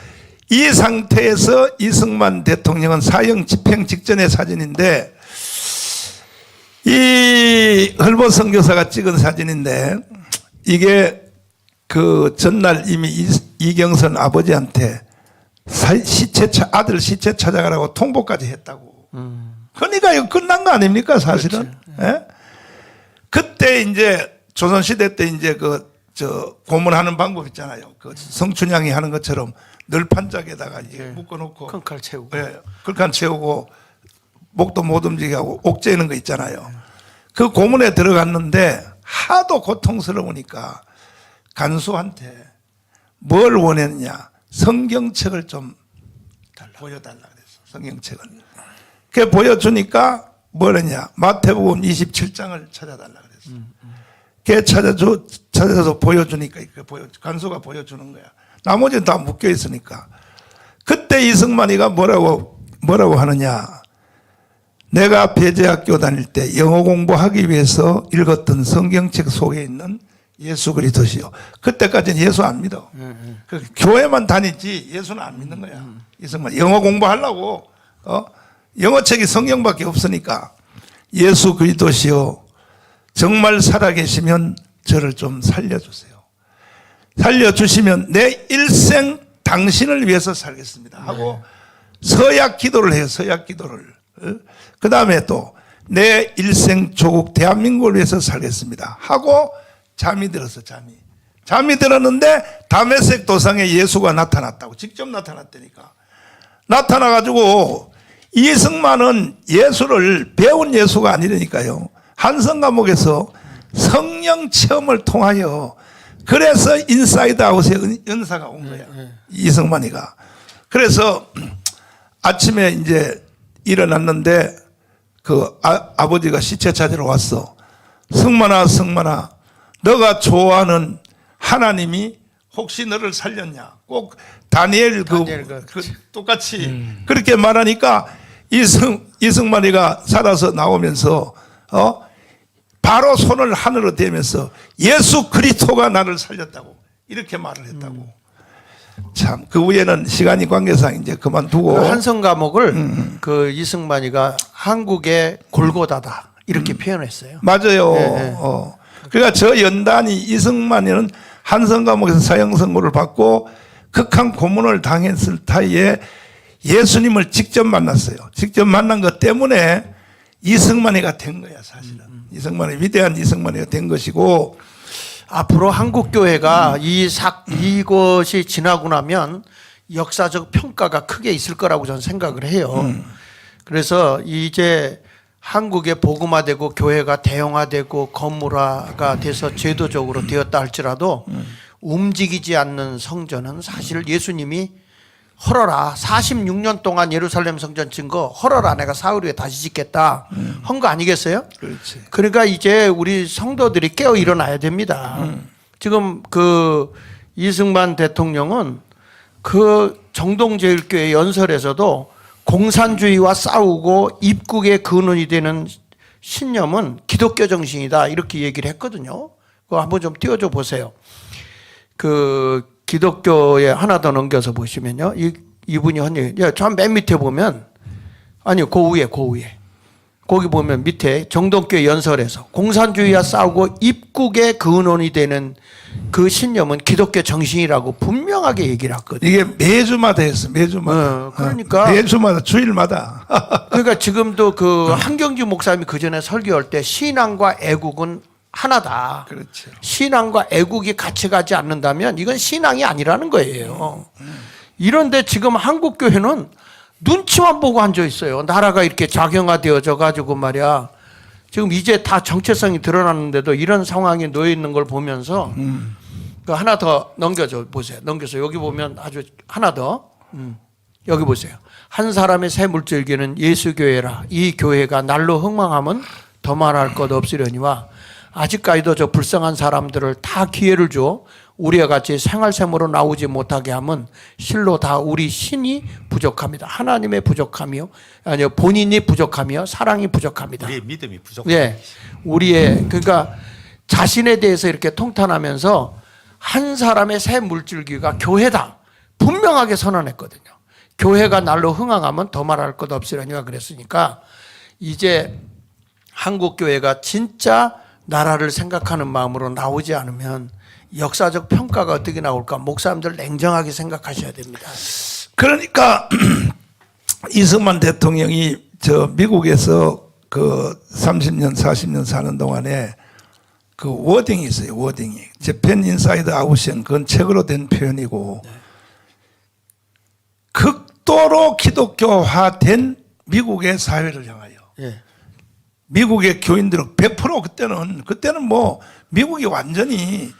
이 상태에서 이승만 대통령은 사형 집행 직전의 사진인데 이 헐보 선교사가 찍은 사진인데 이게 그 전날 이미 이경선 아버지한테 아들 시체 찾아가라고 통보까지 했다고. 그러니까 이거 끝난 거 아닙니까 사실은? 예? 그때 이제 조선시대 때 이제 고문하는 방법 있잖아요. 그 성춘향이 하는 것처럼 널판짝에다가 이제 묶어놓고 큰칼 채우고. 예, 글칸 채우고 목도 못 움직이게 하고 옥죄는 거 있잖아요. 그 고문에 들어갔는데 하도 고통스러우니까 간수한테 뭘 원했냐? 성경책을 좀 보여달라 그랬어. 성경책을. 그 보여주니까 뭘 했냐? 마태복음 27장을 찾아달라 그랬어. 걔 찾아서 보여주니까 간수가 보여주는 거야. 나머지는 다 묶여 있으니까. 그때 이승만이가 뭐라고 하느냐? 내가 배제학교 다닐 때 영어 공부하기 위해서 읽었던 성경책 속에 있는 예수 그리스도시요. 그때까지는 예수 안 믿어. 그 교회만 다니지 예수는 안 믿는 거야. 이승만 영어 공부하려고 영어책이 성경밖에 없으니까 예수 그리스도시요. 정말 살아계시면 저를 좀 살려주세요. 살려주시면 내 일생 당신을 위해서 살겠습니다 하고 서약 기도를 해요. 서약 기도를. 그 다음에 또 내 일생 조국 대한민국을 위해서 살겠습니다 하고 잠이 들었어. 잠이 들었는데 다메섹 도상에 예수가 나타났다고. 직접 나타났다니까. 나타나가지고 이승만은 예수를 배운 예수가 아니라니까요. 한성 감옥에서 성령 체험을 통하여 그래서 인사이드 아웃의 은사가 온 거야. 이승만이가. 그래서 아침에 이제 일어났는데 그 아버지가 시체 찾으러 왔어. 승만아 너가 좋아하는 하나님이 혹시 너를 살렸냐? 꼭 다니엘 똑같이 그렇게 말하니까 이승만이가 살아서 나오면서 바로 손을 하늘로 대면서 예수 그리스도가 나를 살렸다고 이렇게 말을 했다고. 참 그 후에는 시간이 관계상 이제 그만두고 그 한성 감옥을 그 이승만이가 한국의 골고다다 이렇게 표현했어요. 맞아요. 네. 그러니까 저 연단이 이승만이는 한성 감옥에서 사형 선고를 받고 극한 고문을 당했을 타이에 예수님을 직접 만났어요. 직접 만난 것 때문에 이승만이가 된 거야 사실은. 이승만이 위대한 이승만이가 된 것이고 앞으로 한국 교회가 이것이 지나고 나면 역사적 평가가 크게 있을 거라고 저는 생각을 해요. 그래서 이제 한국에 복음화되고 교회가 대형화되고 건물화가 돼서 제도적으로 되었다 할지라도 움직이지 않는 성전은 사실 예수님이 헐어라. 46년 동안 예루살렘 성전 진 거 헐어라. 내가 사흘 후에 다시 짓겠다. 한 거 아니겠어요? 그렇지. 그러니까 이제 우리 성도들이 깨어 일어나야 됩니다. 지금 그 이승만 대통령은 그 정동제일교회 연설에서도 공산주의와 싸우고 입국의 근원이 되는 신념은 기독교 정신이다. 이렇게 얘기를 했거든요. 그거 한번 좀 띄워줘 보세요. 그 기독교에 하나 더 넘겨서 보시면요. 이분이 한 얘기. 저 맨 밑에 보면 아니요. 그 위에. 거기 보면 밑에 정동교회 연설에서 공산주의와 싸우고 입국의 근원이 되는 그 신념은 기독교 정신이라고 분명하게 얘기를 했거든요. 이게 매주마다 했어. 매주마다. 그러니까 매주마다 주일마다. 그러니까 지금도 그 한경주 목사님이 그 전에 설교할 때 신앙과 애국은 하나다. 그렇죠. 신앙과 애국이 같이 가지 않는다면 이건 신앙이 아니라는 거예요. 이런데 지금 한국 교회는 눈치만 보고 앉아 있어요. 나라가 이렇게 작용화되어져 가지고 말이야. 지금 이제 다 정체성이 드러났는데도 이런 상황에 놓여 있는 걸 보면서 그 하나 더 넘겨줘 보세요. 넘겨서 여기 보면 아주 하나 더 여기 보세요. 한 사람의 새 물줄기는 예수교회라. 이 교회가 날로 흥망하면 더 말할 것 없으려니와 아직까지도 저 불쌍한 사람들을 다 기회를 줘 우리와 같이 생활샘으로 나오지 못하게 하면 실로 다 우리 신이 부족합니다. 하나님의 부족함이요. 아니요. 본인이 부족함이요. 사랑이 부족합니다. 우리의 믿음이 부족합니다. 예. 우리의 그러니까 자신에 대해서 이렇게 통탄하면서 한 사람의 새 물줄기가 교회다. 분명하게 선언했거든요. 교회가 날로 흥황하면 더 말할 것 없으려니와 그랬으니까 이제 한국 교회가 진짜 나라를 생각하는 마음으로 나오지 않으면 역사적 평가가 어떻게 나올까 목사님들 냉정하게 생각하셔야 됩니다. 그러니까 이승만 대통령이 저 미국에서 그 30년 40년 사는 동안에 그 워딩이 있어요. 워딩이 재팬 인사이드 아웃이는 그건 책으로 된 표현이고 극도로 기독교화된 미국의 사회를 향하여 예. 미국의 교인들은 100% 그때는 뭐 미국이 완전히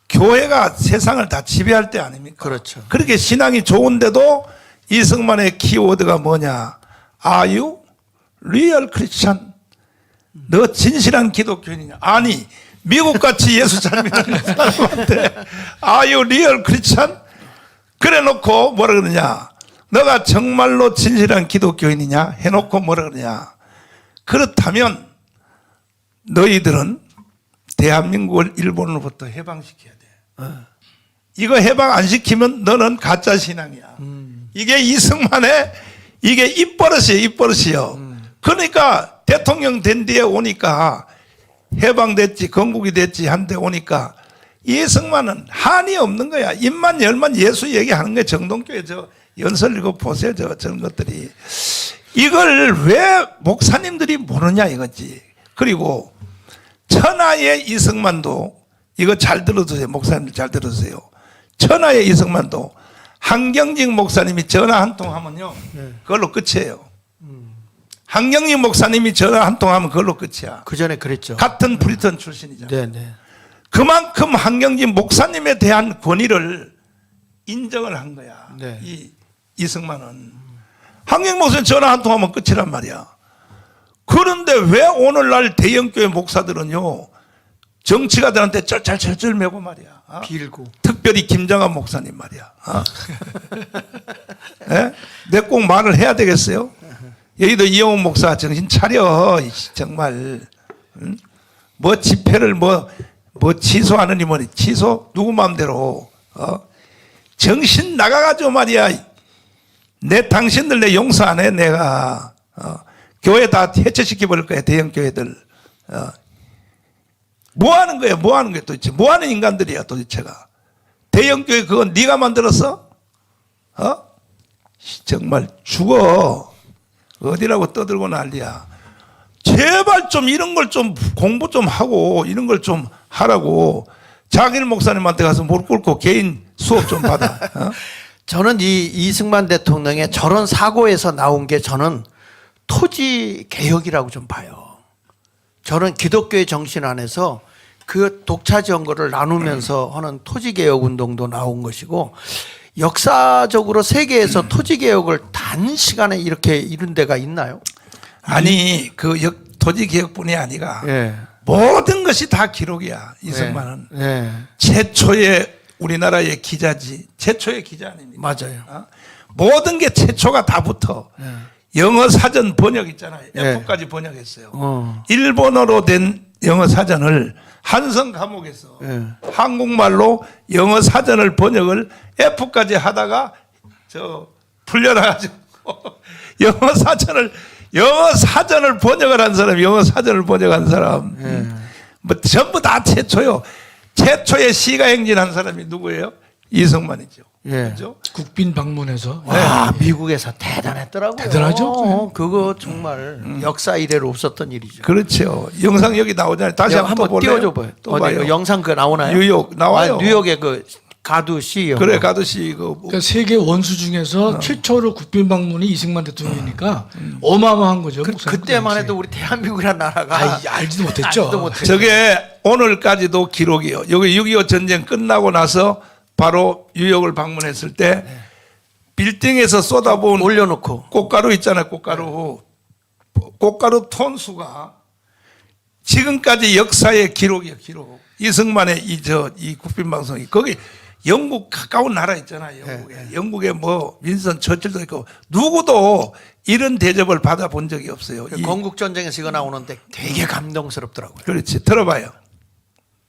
교회가 세상을 다 지배할 때 아닙니까? 그렇죠. 그렇게 신앙이 좋은데도 이승만의 키워드가 뭐냐? Are you real Christian? 너 진실한 기독교인이냐? 아니 미국같이 예수 잘 믿는 사람한테 Are you real Christian? 그래 놓고 뭐라 그러냐? 너가 정말로 진실한 기독교인이냐? 해놓고 뭐라 그러냐? 그렇다면 너희들은 대한민국을 일본으로부터 해방시켜야 돼. 이거 해방 안 시키면 너는 가짜 신앙이야. 이게 이승만의 이게 입버릇이요. 그러니까 대통령 된 뒤에 오니까 해방됐지 건국이 됐지 한데 오니까 이승만은 한이 없는 거야. 입만 열만 예수 얘기하는 거야. 정동교회 저 연설 읽어 보세요. 저런 것들이. 이걸 왜 목사님들이 모르냐 이거지. 그리고 천하의 이승만도 이거 잘 들어주세요. 목사님들 잘 들어주세요. 천하의 이승만도 한경직 목사님이 전화 한 통 하면요. 그걸로 끝이에요. 한경직 목사님이 전화 한 통 하면 그걸로 끝이야. 그 전에 그랬죠. 같은 브리턴 출신이잖아요. 네, 네. 그만큼 한경직 목사님에 대한 권위를 인정을 한 거야. 네. 이승만은. 한경직 목사님 전화 한 통 하면 끝이란 말이야. 그런데 왜 오늘날 대형교회 목사들은요 정치가들한테 쩔쩔쩔쩔 매고 말이야. 빌고. 특별히 김정한 목사님 말이야. 내 꼭 말을 해야 되겠어요? 여기도 이영훈 목사 정신 차려. 정말. 응? 뭐 집회를 뭐 취소하느니 뭐니 취소 누구 마음대로. 정신 나가가지고 말이야. 당신들 내 용서 안 해 내가. 교회 다 해체시켜 버릴 거야. 대형 교회들. 뭐 하는 거야? 뭐 하는 거야 도대체? 뭐 하는 인간들이야 도대체가? 대형 교회 그건 네가 만들었어? 정말 죽어. 어디라고 떠들고 난리야. 제발 좀 이런 걸 좀 공부 좀 하고 이런 걸 좀 하라고. 장일 목사님한테 가서 무릎 꿇고 개인 수업 좀 받아. 저는 이 이승만 대통령의 저런 사고에서 나온 게 저는 토지 개혁이라고 좀 봐요. 저는 기독교의 정신 안에서 그 독차 지원거를 나누면서 하는 토지 개혁 운동도 나온 것이고 역사적으로 세계에서 토지 개혁을 단시간에 이렇게 이룬 데가 있나요? 아니 그 토지 개혁뿐이 아니라 예. 모든 것이 다 기록이야. 이승만은 예. 최초의 우리나라의 기자지. 최초의 기자 아닙니까? 맞아요. 어? 모든 게 최초가 다 붙어. 영어 사전 번역 있잖아요. 예. F까지 번역했어요. 일본어로 된 영어 사전을 한성 감옥에서 예. 한국말로 영어 사전을 번역을 F까지 하다가 저 풀려나가지고 영어 사전을 번역을 한 사람, 영어 사전을 번역한 사람, 뭐 전부 다 최초요. 최초의 시가 행진한 사람이 누구예요? 이승만이죠. 예. 그렇죠? 국빈 방문해서 와, 미국에서 대단했더라고요. 대단하죠? 그거 정말 역사 이래로 없었던 일이죠. 그렇죠. 영상 여기 나오잖아요. 다시 내가 한번 또 한번 볼래요? 띄워줘 봐요. 또 어디 봐요. 그 영상 그 나오나요? 뉴욕 나와요. 아, 뉴욕의 그 가두 CEO. 그래 가듯이 그 그러니까 세계 원수 중에서 최초로 국빈 방문이 이승만 대통령이니까 어마어마한 거죠. 목사님, 그때만 당시에. 해도 우리 대한민국이라는 나라가 알지도 못했죠. 알지도 못했죠. 저게 오늘까지도 기록이요. 여기 6.25 전쟁 끝나고 나서 바로 뉴욕을 방문했을 때 빌딩에서 쏟아부은 올려놓고 꽃가루 있잖아요. 꽃가루 톤수가 지금까지 역사의 기록이에요. 기록. 이승만의 이 국빈방송이 거기 영국 가까운 나라 있잖아요. 영국에 뭐 윈스턴 처칠도 있고 누구도 이런 대접을 받아본 적이 없어요. 건국 전쟁에서 이거 나오는데 되게 감동스럽더라고요. 그렇지. 들어봐요.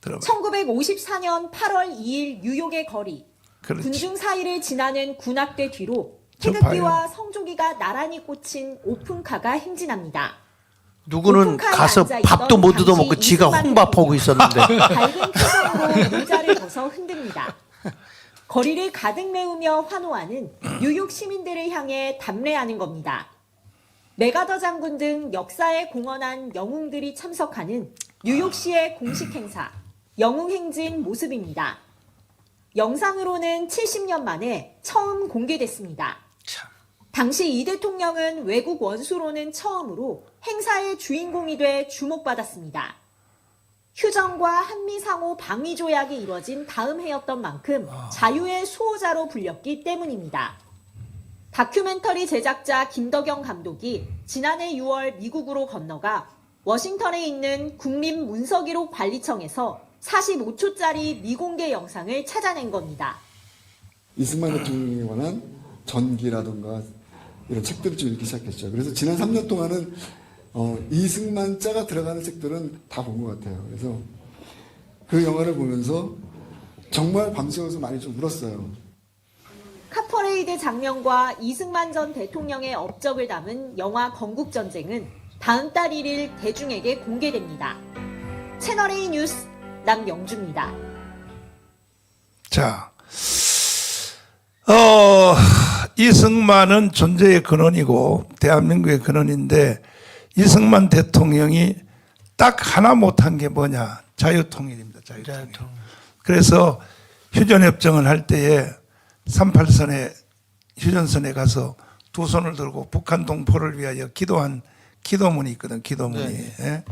1954년 8월 2일 뉴욕의 거리. 그렇지. 군중 사이를 지나는 군악대 뒤로 저 태극기와 성조기가 나란히 꽂힌 오픈카가 행진합니다. 누구는 오픈카에 가서 앉아있던 밥도 못 당시 얻어먹고 지가 이승만 홍밥하고 있었는데 밝은 표정으로 모자를 벗어 흔듭니다. 거리를 가득 메우며 환호하는 뉴욕 시민들을 향해 담례하는 겁니다. 메가더 장군 등 역사에 공헌한 영웅들이 참석하는 뉴욕시의 공식 행사, 영웅행진 모습입니다. 영상으로는 70년 만에 처음 공개됐습니다. 당시 이 대통령은 외국 원수로는 처음으로 행사의 주인공이 돼 주목받았습니다. 휴전과 한미 상호 방위 조약이 이뤄진 다음 해였던 만큼 자유의 수호자로 불렸기 때문입니다. 다큐멘터리 제작자 김덕영 감독이 지난해 6월 미국으로 건너가 워싱턴에 있는 국립문서기록 관리청에서 45초짜리 미공개 영상을 찾아낸 겁니다. 이승만 대통령에 관한 전기라든가 이런 책들을 좀 읽기 시작했죠. 그래서 지난 3년 동안은 이승만 자가 들어가는 책들은 다 본 것 같아요. 그래서 그 영화를 보면서 정말 밤새워서 많이 좀 울었어요. 카퍼레이드 장면과 이승만 전 대통령의 업적을 담은 영화 건국전쟁은 다음 달 1일 대중에게 공개됩니다. 채널A 뉴스 남영주입니다. 자, 이승만은 존재의 근원이고 대한민국의 근원인데 이승만 대통령이 딱 하나 못한 게 뭐냐? 자유통일입니다. 자유통일. 그래서 휴전협정을 할 때에 38선에 휴전선에 가서 두 손을 들고 북한 동포를 위하여 기도한 기도문이 있거든. 기도문이. 예?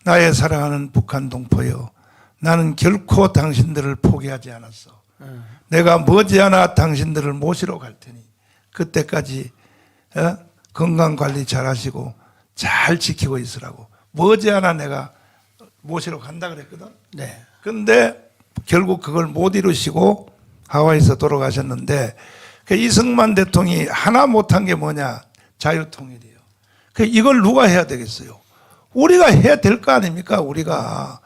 나의 사랑하는 북한 동포여, 나는 결코 당신들을 포기하지 않았어. 내가 머지않아 당신들을 모시러 갈 테니 그때까지 건강관리 잘 하시고 잘 지키고 있으라고. 머지않아 내가 모시러 간다 그랬거든. 네. 근데 결국 그걸 못 이루시고 하와이에서 돌아가셨는데 그 이승만 대통령이 하나 못한 게 뭐냐? 자유통일이에요. 그 이걸 누가 해야 되겠어요? 우리가 해야 될 거 아닙니까? 우리가.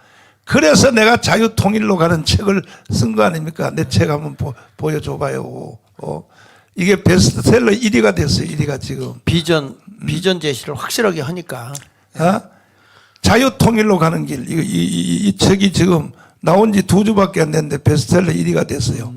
그래서 내가 자유통일로 가는 책을 쓴 거 아닙니까? 내 책 한번 보여줘봐요. 이게 베스트셀러 1위가 됐어요. 1위가 지금. 비전 제시를 확실하게 하니까. 자유통일로 가는 길. 이 책이 지금 나온 지 2주밖에 안 됐는데 베스트셀러 1위가 됐어요.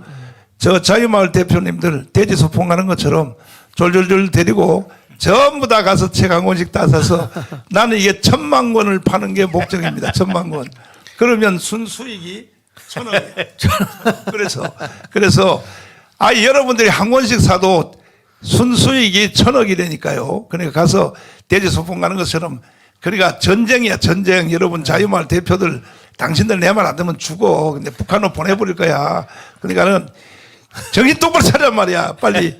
저 자유마을 대표님들 돼지 소풍 가는 것처럼 졸졸졸 데리고 전부 다 가서 책 한 권씩 따서서 나는 이게 1000만 권을 파는 게 목적입니다. 1000만 권. 그러면 순수익이 1000억이에요. 그래서 여러분들이 한 권씩 사도 순수익이 1000억이 되니까요. 그러니까 가서 돼지 소풍 가는 것처럼 그러니까 전쟁이야 전쟁. 여러분 자유마을 대표들 당신들 내 말 안 듣면 죽어. 근데 북한으로 보내버릴 거야. 그러니까는 정신 똑바로 차란 말이야. 빨리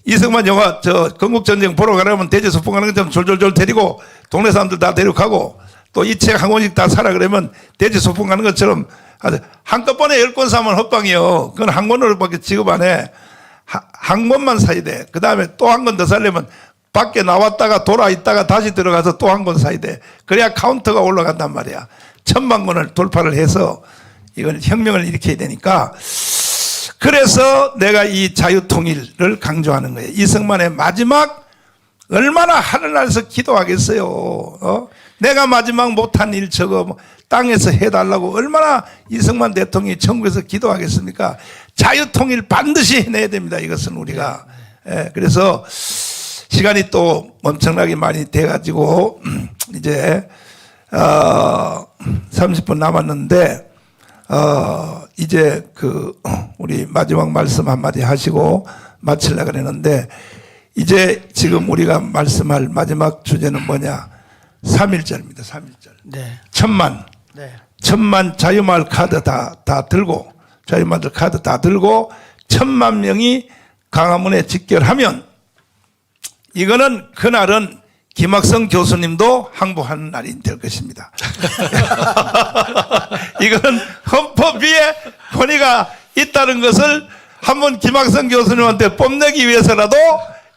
이승만 영화 건국전쟁 보러 가려면 대제 소풍 가는 것처럼 졸졸졸 데리고 동네 사람들 다 데려가고 또 이 책 한 권씩 다 사라 그러면 대제 소풍 가는 것처럼 한꺼번에 10권 사면 헛방이요. 그건 한 권으로밖에 지급 안 해. 한 권만 사야 돼. 그 다음에 또 한 권 더 사려면 밖에 나왔다가 돌아 있다가 다시 들어가서 또 한 권 사야 돼. 그래야 카운터가 올라간단 말이야. 1000만 권을 돌파를 해서 이건 혁명을 일으켜야 되니까 그래서 내가 이 자유통일을 강조하는 거예요. 이승만의 마지막 얼마나 하늘나라에서 기도하겠어요. 내가 마지막 못한 일 저거 땅에서 해달라고 얼마나 이승만 대통령이 천국에서 기도하겠습니까? 자유통일 반드시 해내야 됩니다. 이것은 우리가. 예, 그래서 시간이 또 엄청나게 많이 돼가지고 이제 30분 남았는데 이제 우리 마지막 말씀 한마디 하시고 마치려고 그랬는데 이제 지금 우리가 말씀할 마지막 주제는 뭐냐? 3.1절입니다. 3.1절. 네. 1000만. 네. 1000만 자유마을 카드 다 들고 자유마을 카드 다 들고 1000만 명이 광화문에 집결하면 이거는 그날은 김학성 교수님도 항복하는 날이 될 것입니다. 이거는 헌법 위에 권위가 있다는 것을 한번 김학성 교수님한테 뽐내기 위해서라도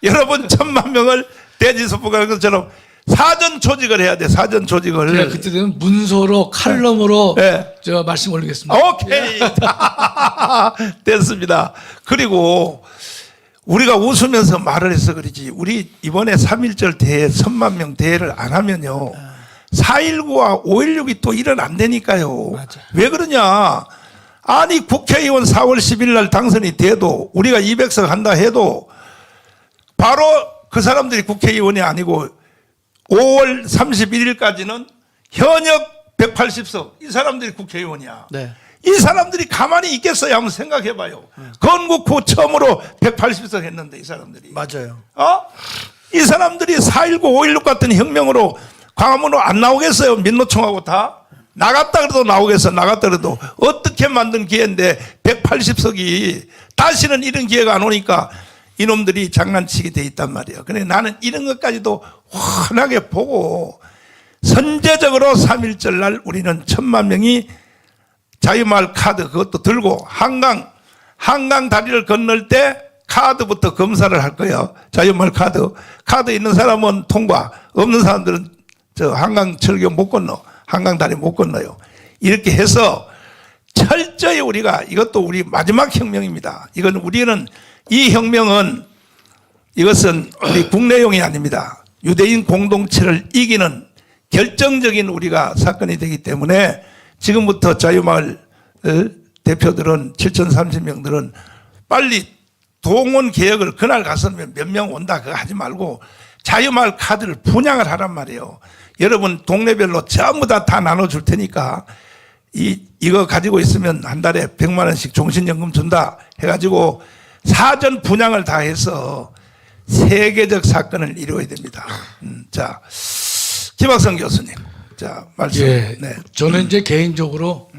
여러분 1000만 명을 대지소풍 가는 것처럼 사전 조직을 해야 돼. 사전 조직을. 제가 그때 되면 문서로 칼럼으로 네. 저 말씀 올리겠습니다. 오케이. 됐습니다. 그리고 우리가 웃으면서 말을 해서 그러지. 우리 이번에 3.1절 대회 1000만 명 대회를 안 하면요. 4.19와 5.16이 또 일어난다니까요. 맞아. 왜 그러냐. 아니 국회의원 4월 10일 날 당선이 돼도 우리가 200석 한다 해도 바로 그 사람들이 국회의원이 아니고 5월 31일까지는 현역 180석 이 사람들이 국회의원이야. 네. 이 사람들이 가만히 있겠어요? 한번 생각해봐요. 건국 후 처음으로 180석 했는데 이 사람들이. 맞아요. 이 사람들이 4.19, 5.16 같은 혁명으로 광화문으로 안 나오겠어요? 민노총하고 다? 나갔다 그래도 나오겠어. 나갔다 그래도. 어떻게 만든 기회인데 180석이 다시는 이런 기회가 안 오니까 이놈들이 장난치게 돼 있단 말이에요. 그래 나는 이런 것까지도 환하게 보고 선제적으로 3.1절 날 우리는 1000만 명이 자유마을 카드 그것도 들고 한강 다리를 건널 때 카드부터 검사를 할 거예요. 자유마을 카드 있는 사람은 통과, 없는 사람들은 저 한강 철교 못 건너, 한강 다리 못 건너요. 이렇게 해서 철저히 우리가 이것도 우리 마지막 혁명입니다. 이건 우리는 이 혁명은 이것은 우리 국내용이 아닙니다. 유대인 공동체를 이기는 결정적인 우리가 사건이 되기 때문에 지금부터 자유마을 대표들은 7,030명들은 빨리 동원 개혁을 그날 가서 몇 명 온다 그거 하지 말고 자유마을 카드를 분양을 하란 말이에요. 여러분 동네별로 전부 다 나눠줄 테니까 이거 가지고 있으면 한 달에 100만 원씩 종신연금 준다 해가지고 사전 분양을 다 해서 세계적 사건을 이루어야 됩니다. 자, 김학성 교수님. 자, 말씀. 예, 네. 저는 이제 개인적으로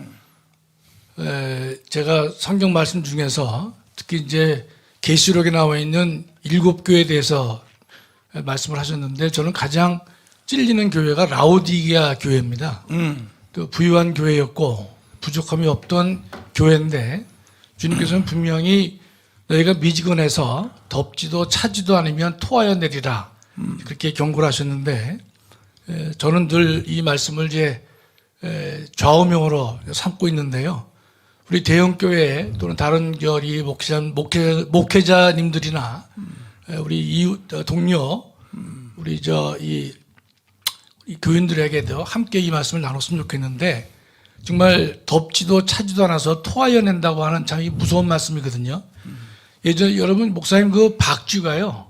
제가 성경 말씀 중에서 특히 이제 계시록에 나와 있는 7교회에 대해서 말씀을 하셨는데 저는 가장 찔리는 교회가 라오디게아 교회입니다. 또 부유한 교회였고 부족함이 없던 교회인데 주님께서는 분명히 너희가 미지근해서 덥지도 차지도 않으면 토하여 내리라 그렇게 경고를 하셨는데 저는 늘 이 말씀을 이제 좌우명으로 삼고 있는데요. 우리 대형교회 또는 다른 결이 목회자님들이나 우리 이웃 동료 우리 이 교인들에게도 함께 이 말씀을 나눴으면 좋겠는데 정말 덥지도 차지도 않아서 토하여 낸다고 하는 참 무서운 말씀이거든요. 예전에 여러분 목사님 그 박쥐가요.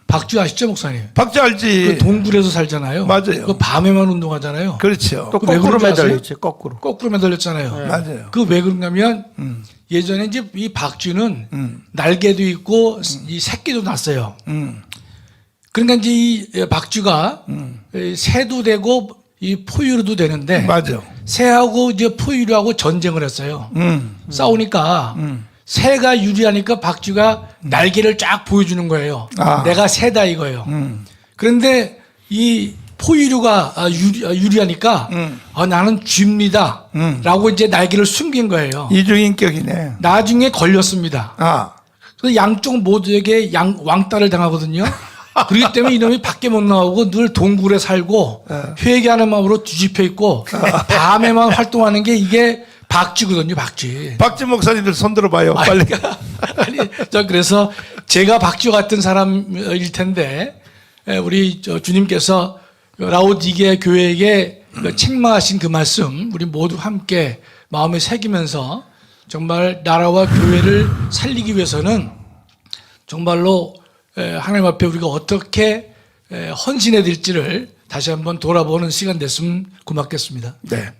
박쥐 아시죠 목사님? 박쥐 알지. 그 동굴에서 살잖아요. 맞아요. 그 밤에만 운동하잖아요. 그렇죠. 또 왜 거꾸로 그런지 아세요? 매달렸지, 거꾸로. 거꾸로 매달렸잖아요. 맞아요. 그 왜 그런가면 예전에 이제 이 박쥐는 날개도 있고 이 새끼도 났어요. 그러니까 이제 이 박쥐가 새도 되고 이 포유류도 되는데 맞아. 새하고 이제 포유류하고 전쟁을 했어요. 싸우니까 새가 유리하니까 박쥐가 날개를 쫙 보여주는 거예요. 아. 내가 새다 이거예요. 그런데 이 포유류가 유리하니까 나는 쥐입니다. 라고 이제 날개를 숨긴 거예요. 이중인격이네. 나중에 걸렸습니다. 아, 그래서 양쪽 모두에게 왕따를 당하거든요. 그렇기 때문에 이놈이 밖에 못 나오고 늘 동굴에 살고 회개하는 마음으로 뒤집혀 있고 밤에만 활동하는 게 이게 박쥐거든요, 박쥐. 박지 목사님들 손 들어봐요. 빨리. 아니, 저 그래서 제가 박쥐 같은 사람일 텐데 우리 주님께서 라오디게 교회에게 책망하신 그 말씀 우리 모두 함께 마음에 새기면서 정말 나라와 교회를 살리기 위해서는 정말로 하나님 앞에 우리가 어떻게 헌신해야 될지를 다시 한번 돌아보는 시간 됐으면 고맙겠습니다. 네.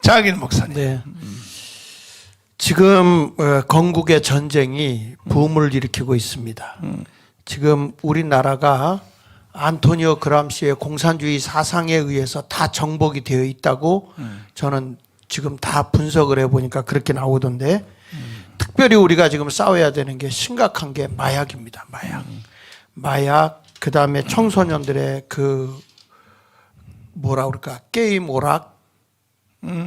장인 목사님. 네. 지금 건국의 전쟁이 붐을 일으키고 있습니다. 지금 우리나라가 안토니오 그람시의 공산주의 사상에 의해서 다 정복이 되어 있다고 저는 지금 다 분석을 해보니까 그렇게 나오던데 특별히 우리가 지금 싸워야 되는 게 심각한 게 마약입니다. 마약, 그 다음에 청소년들의 그 뭐라 그럴까 게임 오락,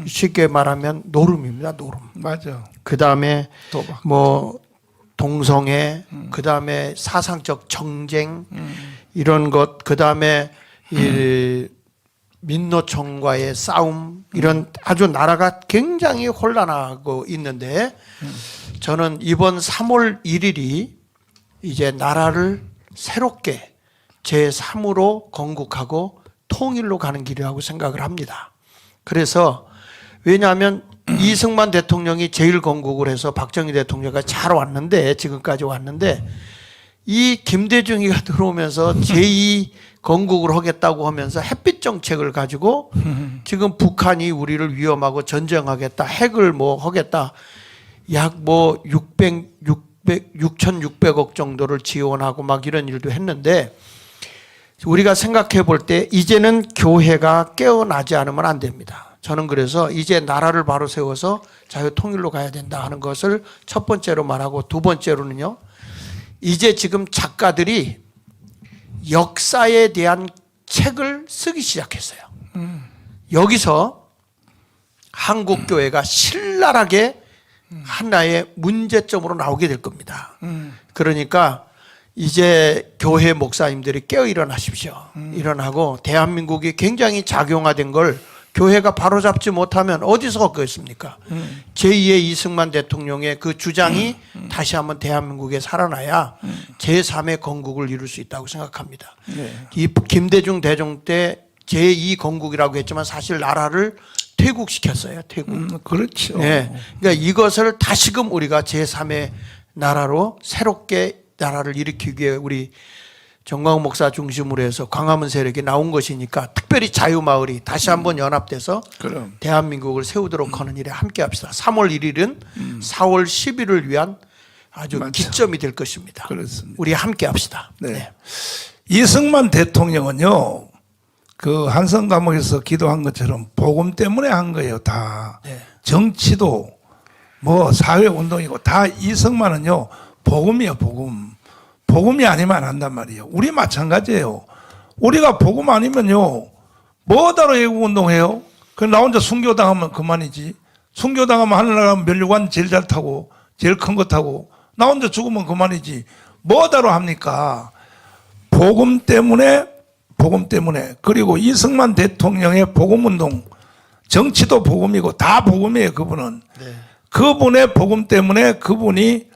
쉽게 말하면 노름입니다. 노름. 맞아. 그 다음에 도박. 뭐 동성애, 그 다음에 사상적 정쟁 이런 것, 그 다음에 이 민노총과의 싸움 이런 아주 나라가 굉장히 혼란하고 있는데 저는 이번 3월 1일이 이제 나라를 새롭게 제3으로 건국하고 통일로 가는 길이라고 생각을 합니다. 그래서 왜냐하면 이승만 대통령이 제1건국을 해서 박정희 대통령이 잘 왔는데 지금까지 왔는데 이 김대중이가 들어오면서 제2건국을 하겠다고 하면서 햇빛 정책을 가지고 지금 북한이 우리를 위험하고 전쟁하겠다 핵을 뭐 하겠다 약 뭐 6,600억 정도를 지원하고 막 이런 일도 했는데 우리가 생각해 볼 때 이제는 교회가 깨어나지 않으면 안 됩니다. 저는 그래서 이제 나라를 바로 세워서 자유통일로 가야 된다 하는 것을 첫 번째로 말하고 두 번째로는요. 이제 지금 작가들이 역사에 대한 책을 쓰기 시작했어요. 여기서 한국교회가 신랄하게 하나의 문제점으로 나오게 될 겁니다. 그러니까 이제 교회 목사님들이 깨어 일어나십시오. 일어나고 대한민국이 굉장히 작용화된 걸 교회가 바로잡지 못하면 어디서 걷겠습니까? 제2의 이승만 대통령의 그 주장이 다시 한번 대한민국에 살아나야 제3의 건국을 이룰 수 있다고 생각합니다. 이 김대중 대중 때 제2건국이라고 했지만 사실 나라를 퇴국시켰어요. 퇴국. 그렇죠. 네. 그러니까 이것을 다시금 우리가 제3의 나라로 새롭게 나라를 일으키기 위해 우리 정광훈 목사 중심으로 해서 광화문 세력이 나온 것이니까 특별히 자유마을이 다시 한번 연합돼서 그럼. 대한민국을 세우도록 하는 일에 함께 합시다. 3월 1일은 4월 10일을 위한 아주 맞죠. 기점이 될 것입니다. 그렇습니다. 우리 함께 합시다. 네. 이승만 대통령은요, 그 한성 감옥에서 기도한 것처럼 복음 때문에 한 거예요, 다. 네. 정치도 뭐 사회 운동이고 다 이승만은요, 복음이에요, 복음. 복음이 아니면 안 한단 말이에요. 우리 마찬가지예요. 우리가 복음 아니면요, 뭐하러 애국 운동해요? 그럼 나 혼자 순교당하면 그만이지. 순교당하면 하늘나라 면류관 제일 잘 타고 제일 큰 거 타고 나 혼자 죽으면 그만이지. 뭐하러 합니까? 복음 때문에 그리고 이승만 대통령의 복음운동, 정치도 복음이고 다 복음이에요. 그분은. 네. 그분의 복음 때문에 그분이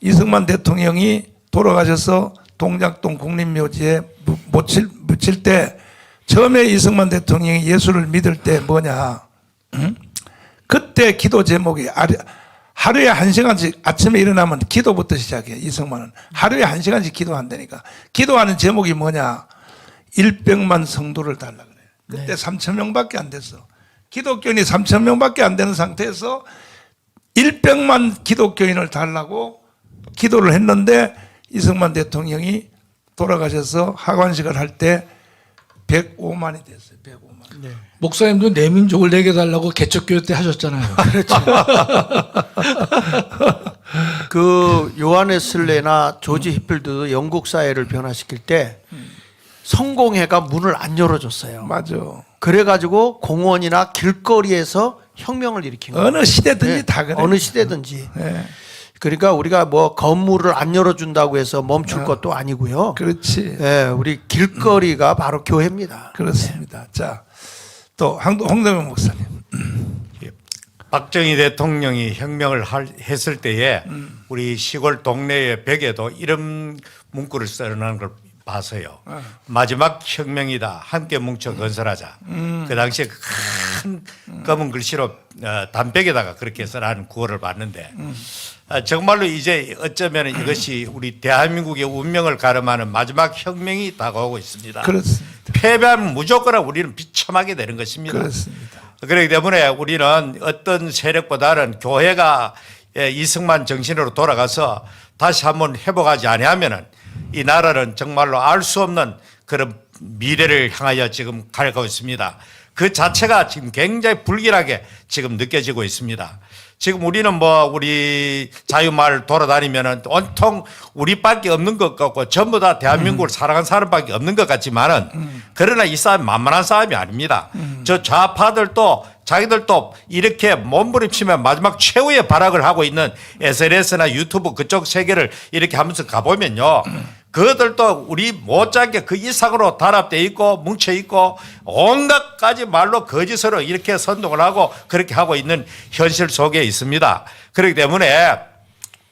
이승만 대통령이 돌아가셔서 동작동 국립묘지에 묻힐 때 처음에 이승만 대통령이 예수를 믿을 때 뭐냐, 응? 그때 기도 제목이 하루에 1시간씩 아침에 일어나면 기도부터 시작해요. 이승만은 하루에 1시간씩 기도한다니까. 기도하는 제목이 뭐냐, 100만 성도를 달라 그래요. 그때 3,000명밖에 안 됐어. 기독교인이 3,000명밖에 안 되는 상태에서 100만 기독교인을 달라고 기도를 했는데 이승만 대통령이 돌아가셔서 하관식을 할 때 105만이 됐어요. 105만. 네. 목사님도 내민족을 내게 달라고 개척교회 때 하셨잖아요. 그렇죠. 그 요하네슬레나 조지 히필드도 영국 사회를 변화시킬 때 성공회가 문을 안 열어줬어요. 맞아. 그래가지고 공원이나 길거리에서 혁명을 일으킨 거예요. 어느 시대든지 다 그래. 어느 시대든지. 네. 그러니까 우리가 뭐 건물을 안 열어준다고 해서 멈출 것도 아니고요. 그렇지. 예, 우리 길거리가 바로 교회입니다. 그렇습니다. 자, 또 홍대명 목사님. 박정희 대통령이 혁명을 했을 때에 우리 시골 동네의 벽에도 이런 문구를 써놓은 걸 봐서요. 마지막 혁명이다. 함께 뭉쳐 건설하자. 그 당시에 큰 검은 글씨로 담벼락에다가 그렇게 써놓은 구호를 봤는데 정말로 이제 어쩌면 이것이 우리 대한민국의 운명을 가름하는 마지막 혁명이 다가오고 있습니다. 그렇습니다. 패배하면 무조건 우리는 비참하게 되는 것입니다. 그렇습니다. 그렇기 때문에 우리는 어떤 세력보다는 교회가 이승만 정신으로 돌아가서 다시 한번 회복하지 아니하면은 이 나라는 정말로 알 수 없는 그런 미래를 향하여 지금 가고 있습니다. 그 자체가 지금 굉장히 불길하게 지금 느껴지고 있습니다. 지금 우리는 뭐 우리 자유마을 돌아다니면은 온통 우리밖에 없는 것 같고 전부 다 대한민국을 사랑하는 사람밖에 없는 것 같지만은 그러나 이 싸움이 만만한 싸움이 아닙니다. 저 좌파들도 자기들도 이렇게 몸부림치면 마지막 최후의 발악을 하고 있는 SNS나 유튜브 그쪽 세계를 이렇게 하면서 가보면요. 그들도 우리 못지않게 그 이상으로 단합되어 있고 뭉쳐 있고 온갖 가지 말로 거짓으로 이렇게 선동을 하고 그렇게 하고 있는 현실 속에 있습니다. 그렇기 때문에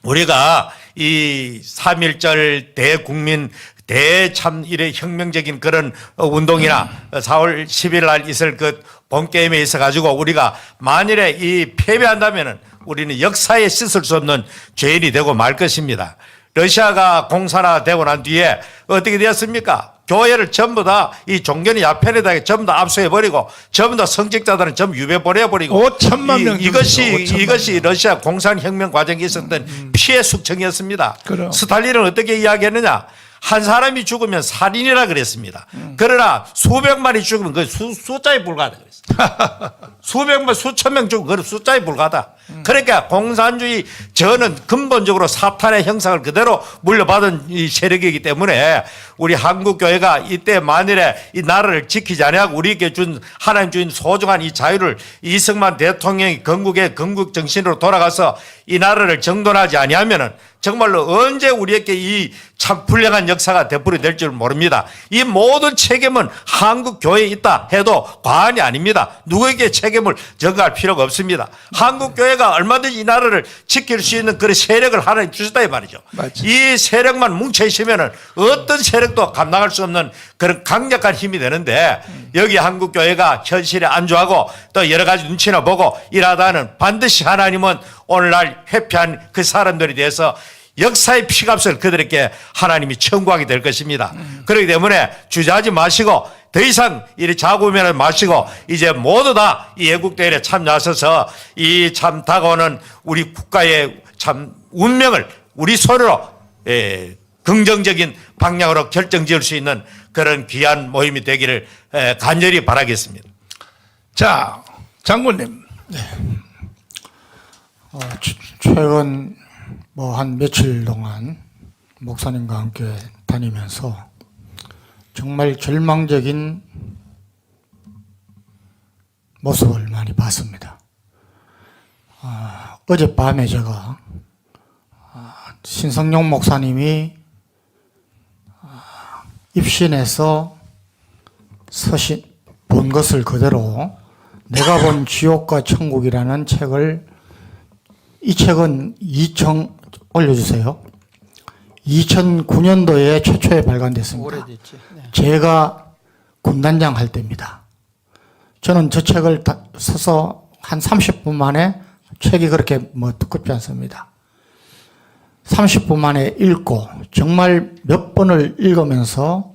우리가 이 3.1절 대국민 대참 이래 혁명적인 그런 운동이나 4월 10일 날 있을 그 본게임에 있어 가지고 우리가 만일에 이 패배한다면은 우리는 역사에 씻을 수 없는 죄인이 되고 말 것입니다. 러시아가 공산화되고 난 뒤에 어떻게 되었습니까? 교회를 전부 다 이 종교는 야편에다가 전부 다 압수해버리고 전부 다 성직자들은 전부 유배 보내버리고 5천만 명 이것이 러시아 공산혁명 과정에 있었던 피해 숙청이었습니다. 그럼. 스탈린은 어떻게 이야기했느냐? 한 사람이 죽으면 살인이라 그랬습니다. 그러나 수백만이 죽으면 그 숫자에 불과하다 그랬어요. 수백만, 수천 명 죽으면 그 숫자에 불과하다. 그러니까 공산주의 저는 근본적으로 사탄의 형상을 그대로 물려받은 이 세력이기 때문에 우리 한국교회가 이때 만일에 이 나라를 지키지 않냐고 우리에게 준 하나님 주인 소중한 이 자유를 이승만 대통령이 건국의 건국 정신으로 돌아가서 이 나라를 정돈하지 아니하면은 정말로 언제 우리에게 이 참 불량한 역사가 되풀이 될 줄 모릅니다. 이 모든 책임은 한국 교회에 있다 해도 과언이 아닙니다. 누구에게 책임을 전가할 필요가 없습니다. 한국 교회가 얼마든지 이 나라를 지킬 수 있는 그런 세력을 하나님 주셨다 이 말이죠. 맞죠. 이 세력만 뭉쳐 있으면은 어떤 세력도 감당할 수 없는 그런 강력한 힘이 되는데 여기 한국 교회가 현실에 안주하고 또 여러 가지 눈치나 보고 일하다는 반드시 하나님은 오늘날 회피한 그 사람들에 대해서 역사의 피값을 그들에게 하나님이 청구하게 될 것입니다. 그렇기 때문에 주저하지 마시고 더 이상 이리 자고면을 마시고 이제 모두 다 이 애국대회에 참여하셔서 이 참 다가오는 우리 국가의 참 운명을 우리 손으로 긍정적인 방향으로 결정지을 수 있는 그런 귀한 모임이 되기를 간절히 바라겠습니다. 자, 장군님. 최근 뭐 한 며칠 동안 목사님과 함께 다니면서 정말 절망적인 모습을 많이 봤습니다. 어젯밤에 제가 신성용 목사님이 입신해서 본 것을 그대로 내가 본 지옥과 천국이라는 책을 이 책은 올려주세요. 2009년도에 최초에 발간됐습니다. 오래됐지. 네. 제가 군단장 할 때입니다. 저는 저 책을 써서 한 30분 만에 책이 그렇게 뭐 두껍지 않습니다. 30분 만에 읽고 정말 몇 번을 읽으면서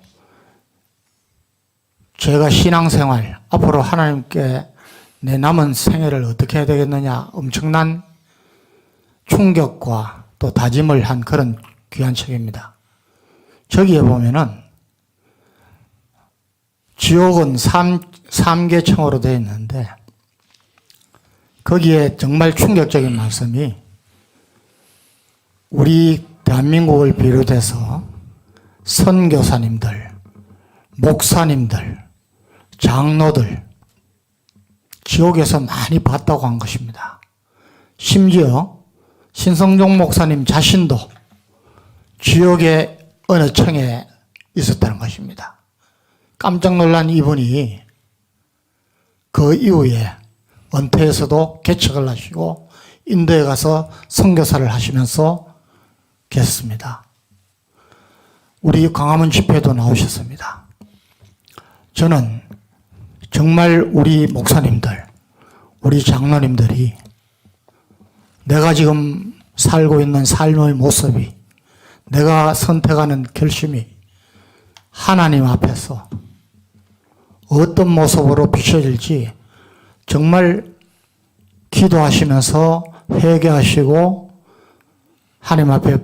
제가 신앙생활 앞으로 하나님께 내 남은 생애를 어떻게 해야 되겠느냐 엄청난 충격과 또 다짐을 한 그런 귀한 책입니다. 저기에 보면은 지옥은 3계층으로 되어 있는데 거기에 정말 충격적인 말씀이 우리 대한민국을 비롯해서 선교사님들, 목사님들, 장로들 지옥에서 많이 봤다고 한 것입니다. 심지어 신성종 목사님 자신도 지옥의 어느 층에 있었다는 것입니다. 깜짝 놀란 이분이 그 이후에 은퇴해서도 개척을 하시고 인도에 가서 선교사를 하시면서 계셨습니다. 우리 광화문 집회도 나오셨습니다. 저는 정말 우리 목사님들, 우리 장로님들이 내가 지금 살고 있는 삶의 모습이, 내가 선택하는 결심이 하나님 앞에서 어떤 모습으로 비춰질지 정말 기도하시면서 회개하시고 하나님 앞에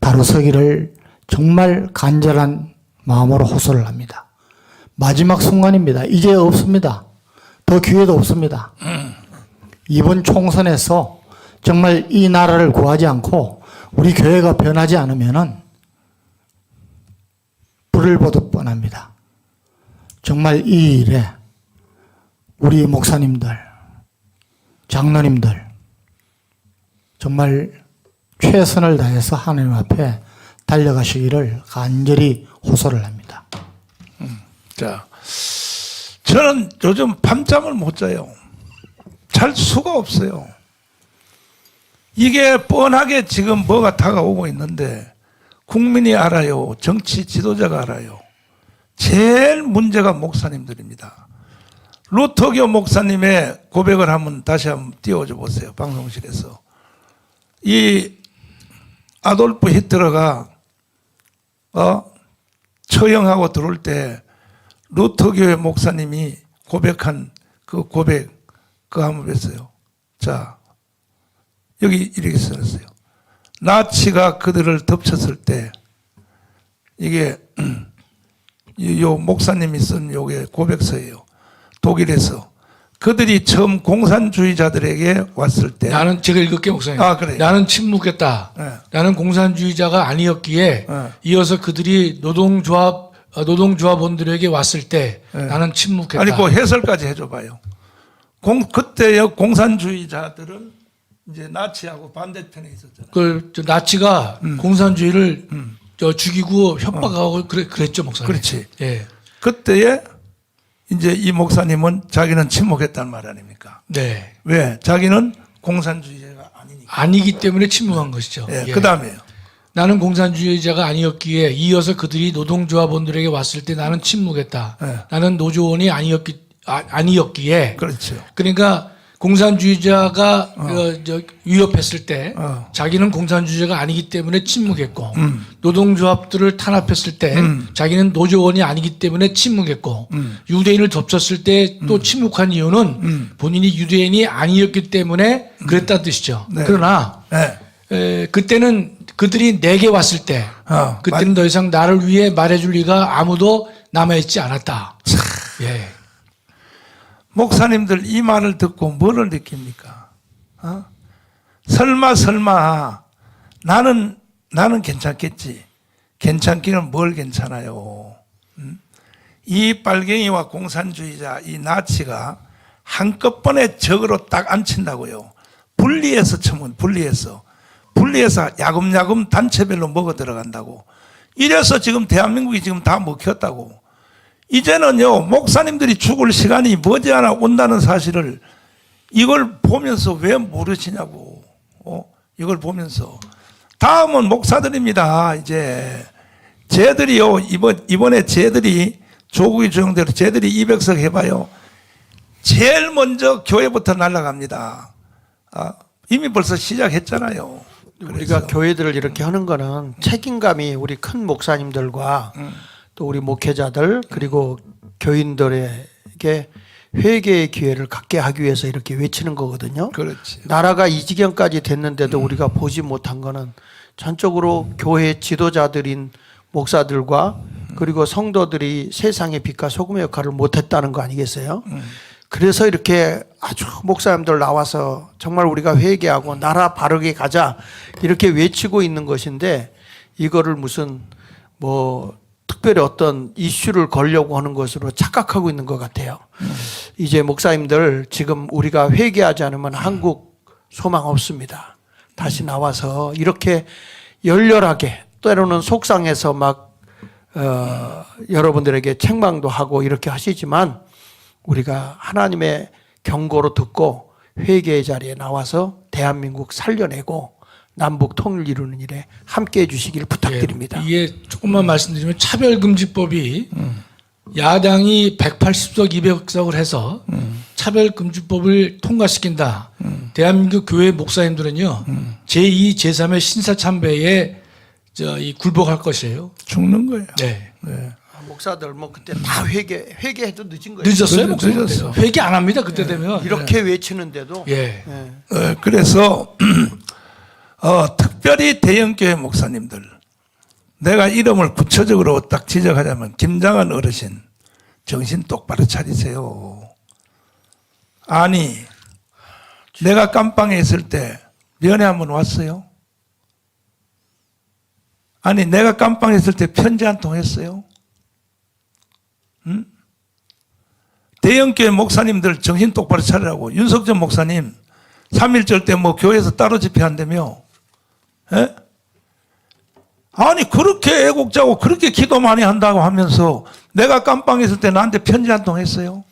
바로 서기를 정말 간절한 마음으로 호소를 합니다. 마지막 순간입니다. 이제 없습니다. 더 기회도 없습니다. 이번 총선에서 정말 이 나라를 구하지 않고 우리 교회가 변하지 않으면은 불을 보듯 뻔합니다. 정말 이 일에 우리 목사님들, 장로님들 정말 최선을 다해서 하나님 앞에 달려가시기를 간절히 호소를 합니다. 자, 저는 요즘 밤잠을 못 자요. 잘 수가 없어요. 이게 뻔하게 지금 뭐가 다가오고 있는데 국민이 알아요. 정치 지도자가 알아요. 제일 문제가 목사님들입니다. 루터교 목사님의 고백을 다시 한번 띄워줘 보세요. 방송실에서. 이 아돌프 히틀러가 처형하고 들어올 때 루터교의 목사님이 고백한 그 고백, 그거 한번 뵀어요. 자, 여기 이렇게 써놨어요. 나치가 그들을 덮쳤을 때, 이게 요 목사님이 쓴 요게 고백서예요. 독일에서 그들이 처음 공산주의자들에게 왔을 때, 나는 제가 읽을게 목사님. 그래. 나는 침묵했다. 네. 나는 공산주의자가 아니었기에 네. 이어서 그들이 노동조합원들에게 왔을 때 네. 나는 침묵했다. 아니 그 해설까지 해줘봐요. 그때의 공산주의자들은 이제 나치하고 반대편에 있었잖아요. 나치가 공산주의를 죽이고 협박하고 그랬죠 목사님. 그렇지. 예. 그때에 이제 이 목사님은 자기는 침묵했단 말 아닙니까? 네. 왜? 자기는 공산주의자가 아니니까. 아니기 때문에 침묵한 것이죠. 예, 예. 그 다음에요. 나는 공산주의자가 아니었기에 이어서 그들이 노동조합원들에게 왔을 때 나는 침묵했다. 네. 나는 노조원이 아니었기에. 그렇죠. 그러니까 공산주의자가 위협했을 때 자기는 공산주의자가 아니기 때문에 침묵했고 노동조합들을 탄압했을 때 자기는 노조원이 아니기 때문에 침묵했고 유대인을 덮쳤을 때 또 침묵한 이유는 본인이 유대인이 아니었기 때문에 그랬다는 뜻이죠. 네. 그러나 네. 그때는 그들이 내게 왔을 때 그때는 더 이상 나를 위해 말해줄 리가 아무도 남아있지 않았다. 예. 목사님들 이 말을 듣고 뭐를 느낍니까? 설마 나는 괜찮겠지. 괜찮기는 뭘 괜찮아요. 이 빨갱이와 공산주의자 이 나치가 한꺼번에 적으로 딱 앉힌다고요. 분리해서 야금야금 단체별로 먹어 들어간다고. 이래서 지금 대한민국이 지금 다 먹혔다고. 이제는요, 목사님들이 죽을 시간이 머지않아 온다는 사실을 이걸 보면서 왜 모르시냐고. 이걸 보면서. 다음은 목사들입니다. 이제 쟤들이요, 이번에 쟤들이 조국이 조용대로 쟤들이 200석 해봐요. 제일 먼저 교회부터 날아갑니다. 이미 벌써 시작했잖아요. 우리가 교회들을 이렇게 하는 거는 책임감이 우리 큰 목사님들과 또 우리 목회자들 그리고 교인들에게 회개의 기회를 갖게 하기 위해서 이렇게 외치는 거거든요. 그렇지. 나라가 이 지경까지 됐는데도 우리가 보지 못한 거는 전적으로 교회 지도자들인 목사들과 그리고 성도들이 세상의 빛과 소금의 역할을 못했다는 거 아니겠어요? 그래서 이렇게 아주 목사님들 나와서 정말 우리가 회개하고 나라 바르게 가자 이렇게 외치고 있는 것인데 이거를 무슨 뭐 특별히 어떤 이슈를 걸려고 하는 것으로 착각하고 있는 것 같아요. 이제 목사님들 지금 우리가 회개하지 않으면 한국 소망 없습니다. 다시 나와서 이렇게 열렬하게 때로는 속상해서 막 여러분들에게 책망도 하고 이렇게 하시지만 우리가 하나님의 경고로 듣고 회개의 자리에 나와서 대한민국 살려내고 남북 통일 이루는 일에 함께해 주시길 부탁드립니다. 예, 이게 조금만 말씀드리면 차별금지법이 야당이 180석 200석을 해서 차별금지법을 통과시킨다. 대한민국 교회 목사님들은요 제2, 제3의 신사참배에 이 굴복할 것이에요. 죽는 거예요. 네. 목사들 뭐 그때 다 회개해도 늦은 거예요. 늦었어요. 늦었어. 회개 안 합니다. 그때 되면. 이렇게 외치는데도 예. 그래서 특별히 대형교회 목사님들 내가 이름을 구체적으로 딱 지적하자면 김장한 어르신 정신 똑바로 차리세요. 아니 내가 깜빵에 있을 때 면회 한번 왔어요? 아니 내가 깜빵에 있을 때 편지 한 통 했어요? 응? 대형교회 목사님들 정신 똑바로 차리라고. 윤석전 목사님 3.1절 때 뭐 교회에서 따로 집회한다며. 에? 아니 그렇게 애국자고 그렇게 기도 많이 한다고 하면서 내가 깜빵에 있을 때 나한테 편지 한 통 했어요?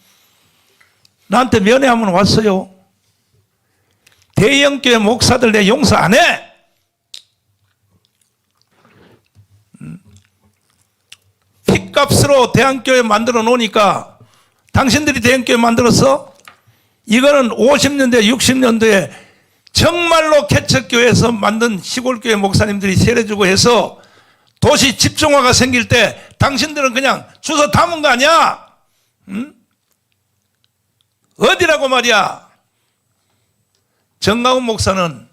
나한테 면회 한번 왔어요? 대형교회 목사들 내 용서 안 해! 핏값으로 대한교회 만들어 놓으니까 당신들이 대한교회 만들었어? 이거는 50년대 60년대에 정말로 개척교회에서 만든 시골교회 목사님들이 세례주고 해서 도시 집중화가 생길 때 당신들은 그냥 주워 담은 거 아니야? 응? 어디라고 말이야? 정강훈 목사는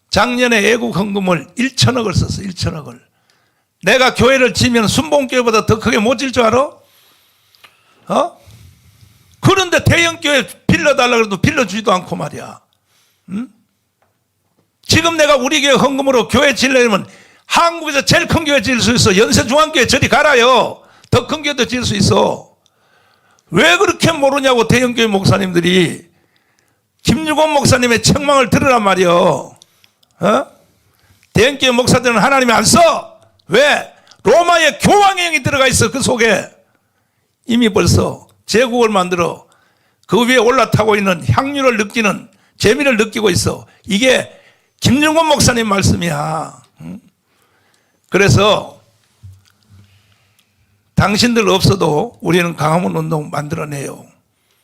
작년에 애국 헌금을 1천억을 썼어. 1천억을. 내가 교회를 지면 순봉교회보다 더 크게 못 질 줄 알아? 그런데 대형교회 빌려달라고 해도 빌려주지도 않고 말이야. 응? 지금 내가 우리 교회 헌금으로 교회 지으려면 한국에서 제일 큰 교회 지을 수 있어. 연세중앙교회 저리 가라요. 더 큰 교회도 지을 수 있어. 왜 그렇게 모르냐고 대형교회 목사님들이. 김유곤 목사님의 책망을 들으란 말이요. 대형교회 목사들은 하나님이 안 써. 왜? 로마의 교황의 영이 들어가 있어. 그 속에 이미 벌써 제국을 만들어 그 위에 올라타고 있는 향유를 느끼는 재미를 느끼고 있어. 이게 김윤곤 목사님 말씀이야. 그래서 당신들 없어도 우리는 강화문 운동 만들어내요.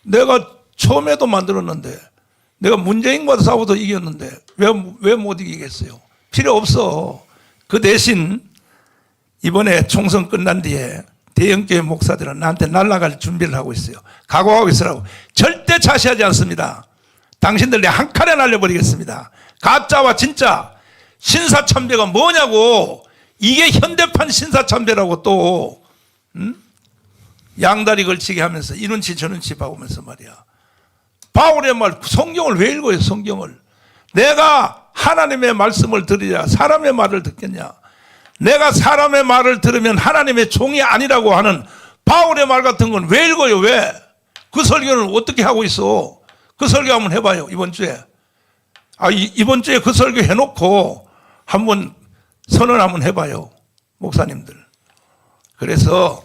내가 처음에도 만들었는데 내가 문재인과 싸워도 이겼는데 왜 못 이기겠어요? 필요 없어. 그 대신 이번에 총선 끝난 뒤에 대형교회 목사들은 나한테 날아갈 준비를 하고 있어요. 각오하고 있으라고. 절대 자시하지 않습니다. 당신들 내 한 칼에 날려버리겠습니다. 가짜와 진짜 신사참배가 뭐냐고. 이게 현대판 신사참배라고 또 양다리 걸치게 하면서 이눈치 저눈치 봐오면서 말이야. 바울의 말 성경을 왜 읽어요? 성경을. 내가 하나님의 말씀을 들으랴 사람의 말을 듣겠냐. 내가 사람의 말을 들으면 하나님의 종이 아니라고 하는 바울의 말 같은 건 왜 읽어요? 왜? 그 설교는 어떻게 하고 있어? 그 설교 한번 해봐요. 이번 주에. 이번 주에 그 설교 해놓고 한번 선언 한번 해봐요. 목사님들. 그래서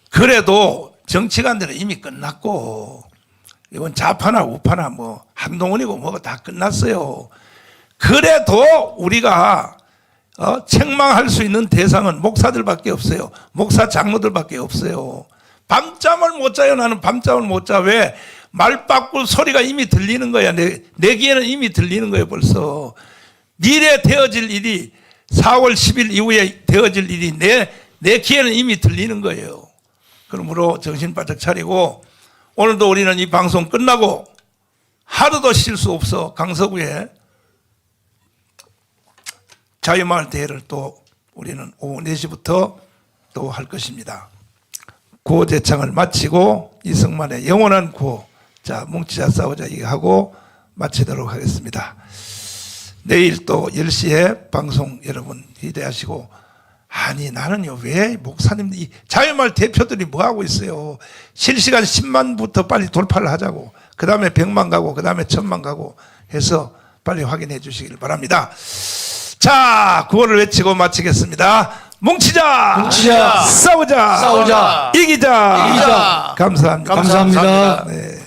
그래도 정치관들은 이미 끝났고 이건 좌파나 우파나 뭐 한동훈이고 뭐가 다 끝났어요. 그래도 우리가 책망할 수 있는 대상은 목사들밖에 없어요. 목사 장로들밖에 없어요. 밤잠을 못 자요. 나는 밤잠을 못 자. 왜? 말바꿀 소리가 이미 들리는 거야. 내 귀에는 이미 들리는 거예요. 벌써. 미래 되어질 일이 4월 10일 이후에 되어질 일이 내 귀에는 이미 들리는 거예요. 그러므로 정신 바짝 차리고 오늘도 우리는 이 방송 끝나고 하루도 쉴 수 없어. 강서구에 자유마을 대회를 또 우리는 오후 4시부터 또 할 것입니다. 구호 제창을 마치고 이승만의 영원한 구호 자, 뭉치자 싸우자 얘기하고 마치도록 하겠습니다. 내일 또 10시에 방송 여러분 기대하시고, 아니 나는요 왜 목사님들 이 자유마을 대표들이 뭐 하고 있어요. 실시간 10만부터 빨리 돌파를 하자고, 그 다음에 100만 가고, 그 다음에 1000만 가고 해서 빨리 확인해 주시길 바랍니다. 자, 구호를 외치고 마치겠습니다. 뭉치자, 뭉치자, 싸우자, 싸우자, 이기자, 이기자. 감사합니다. 감사합니다. 네.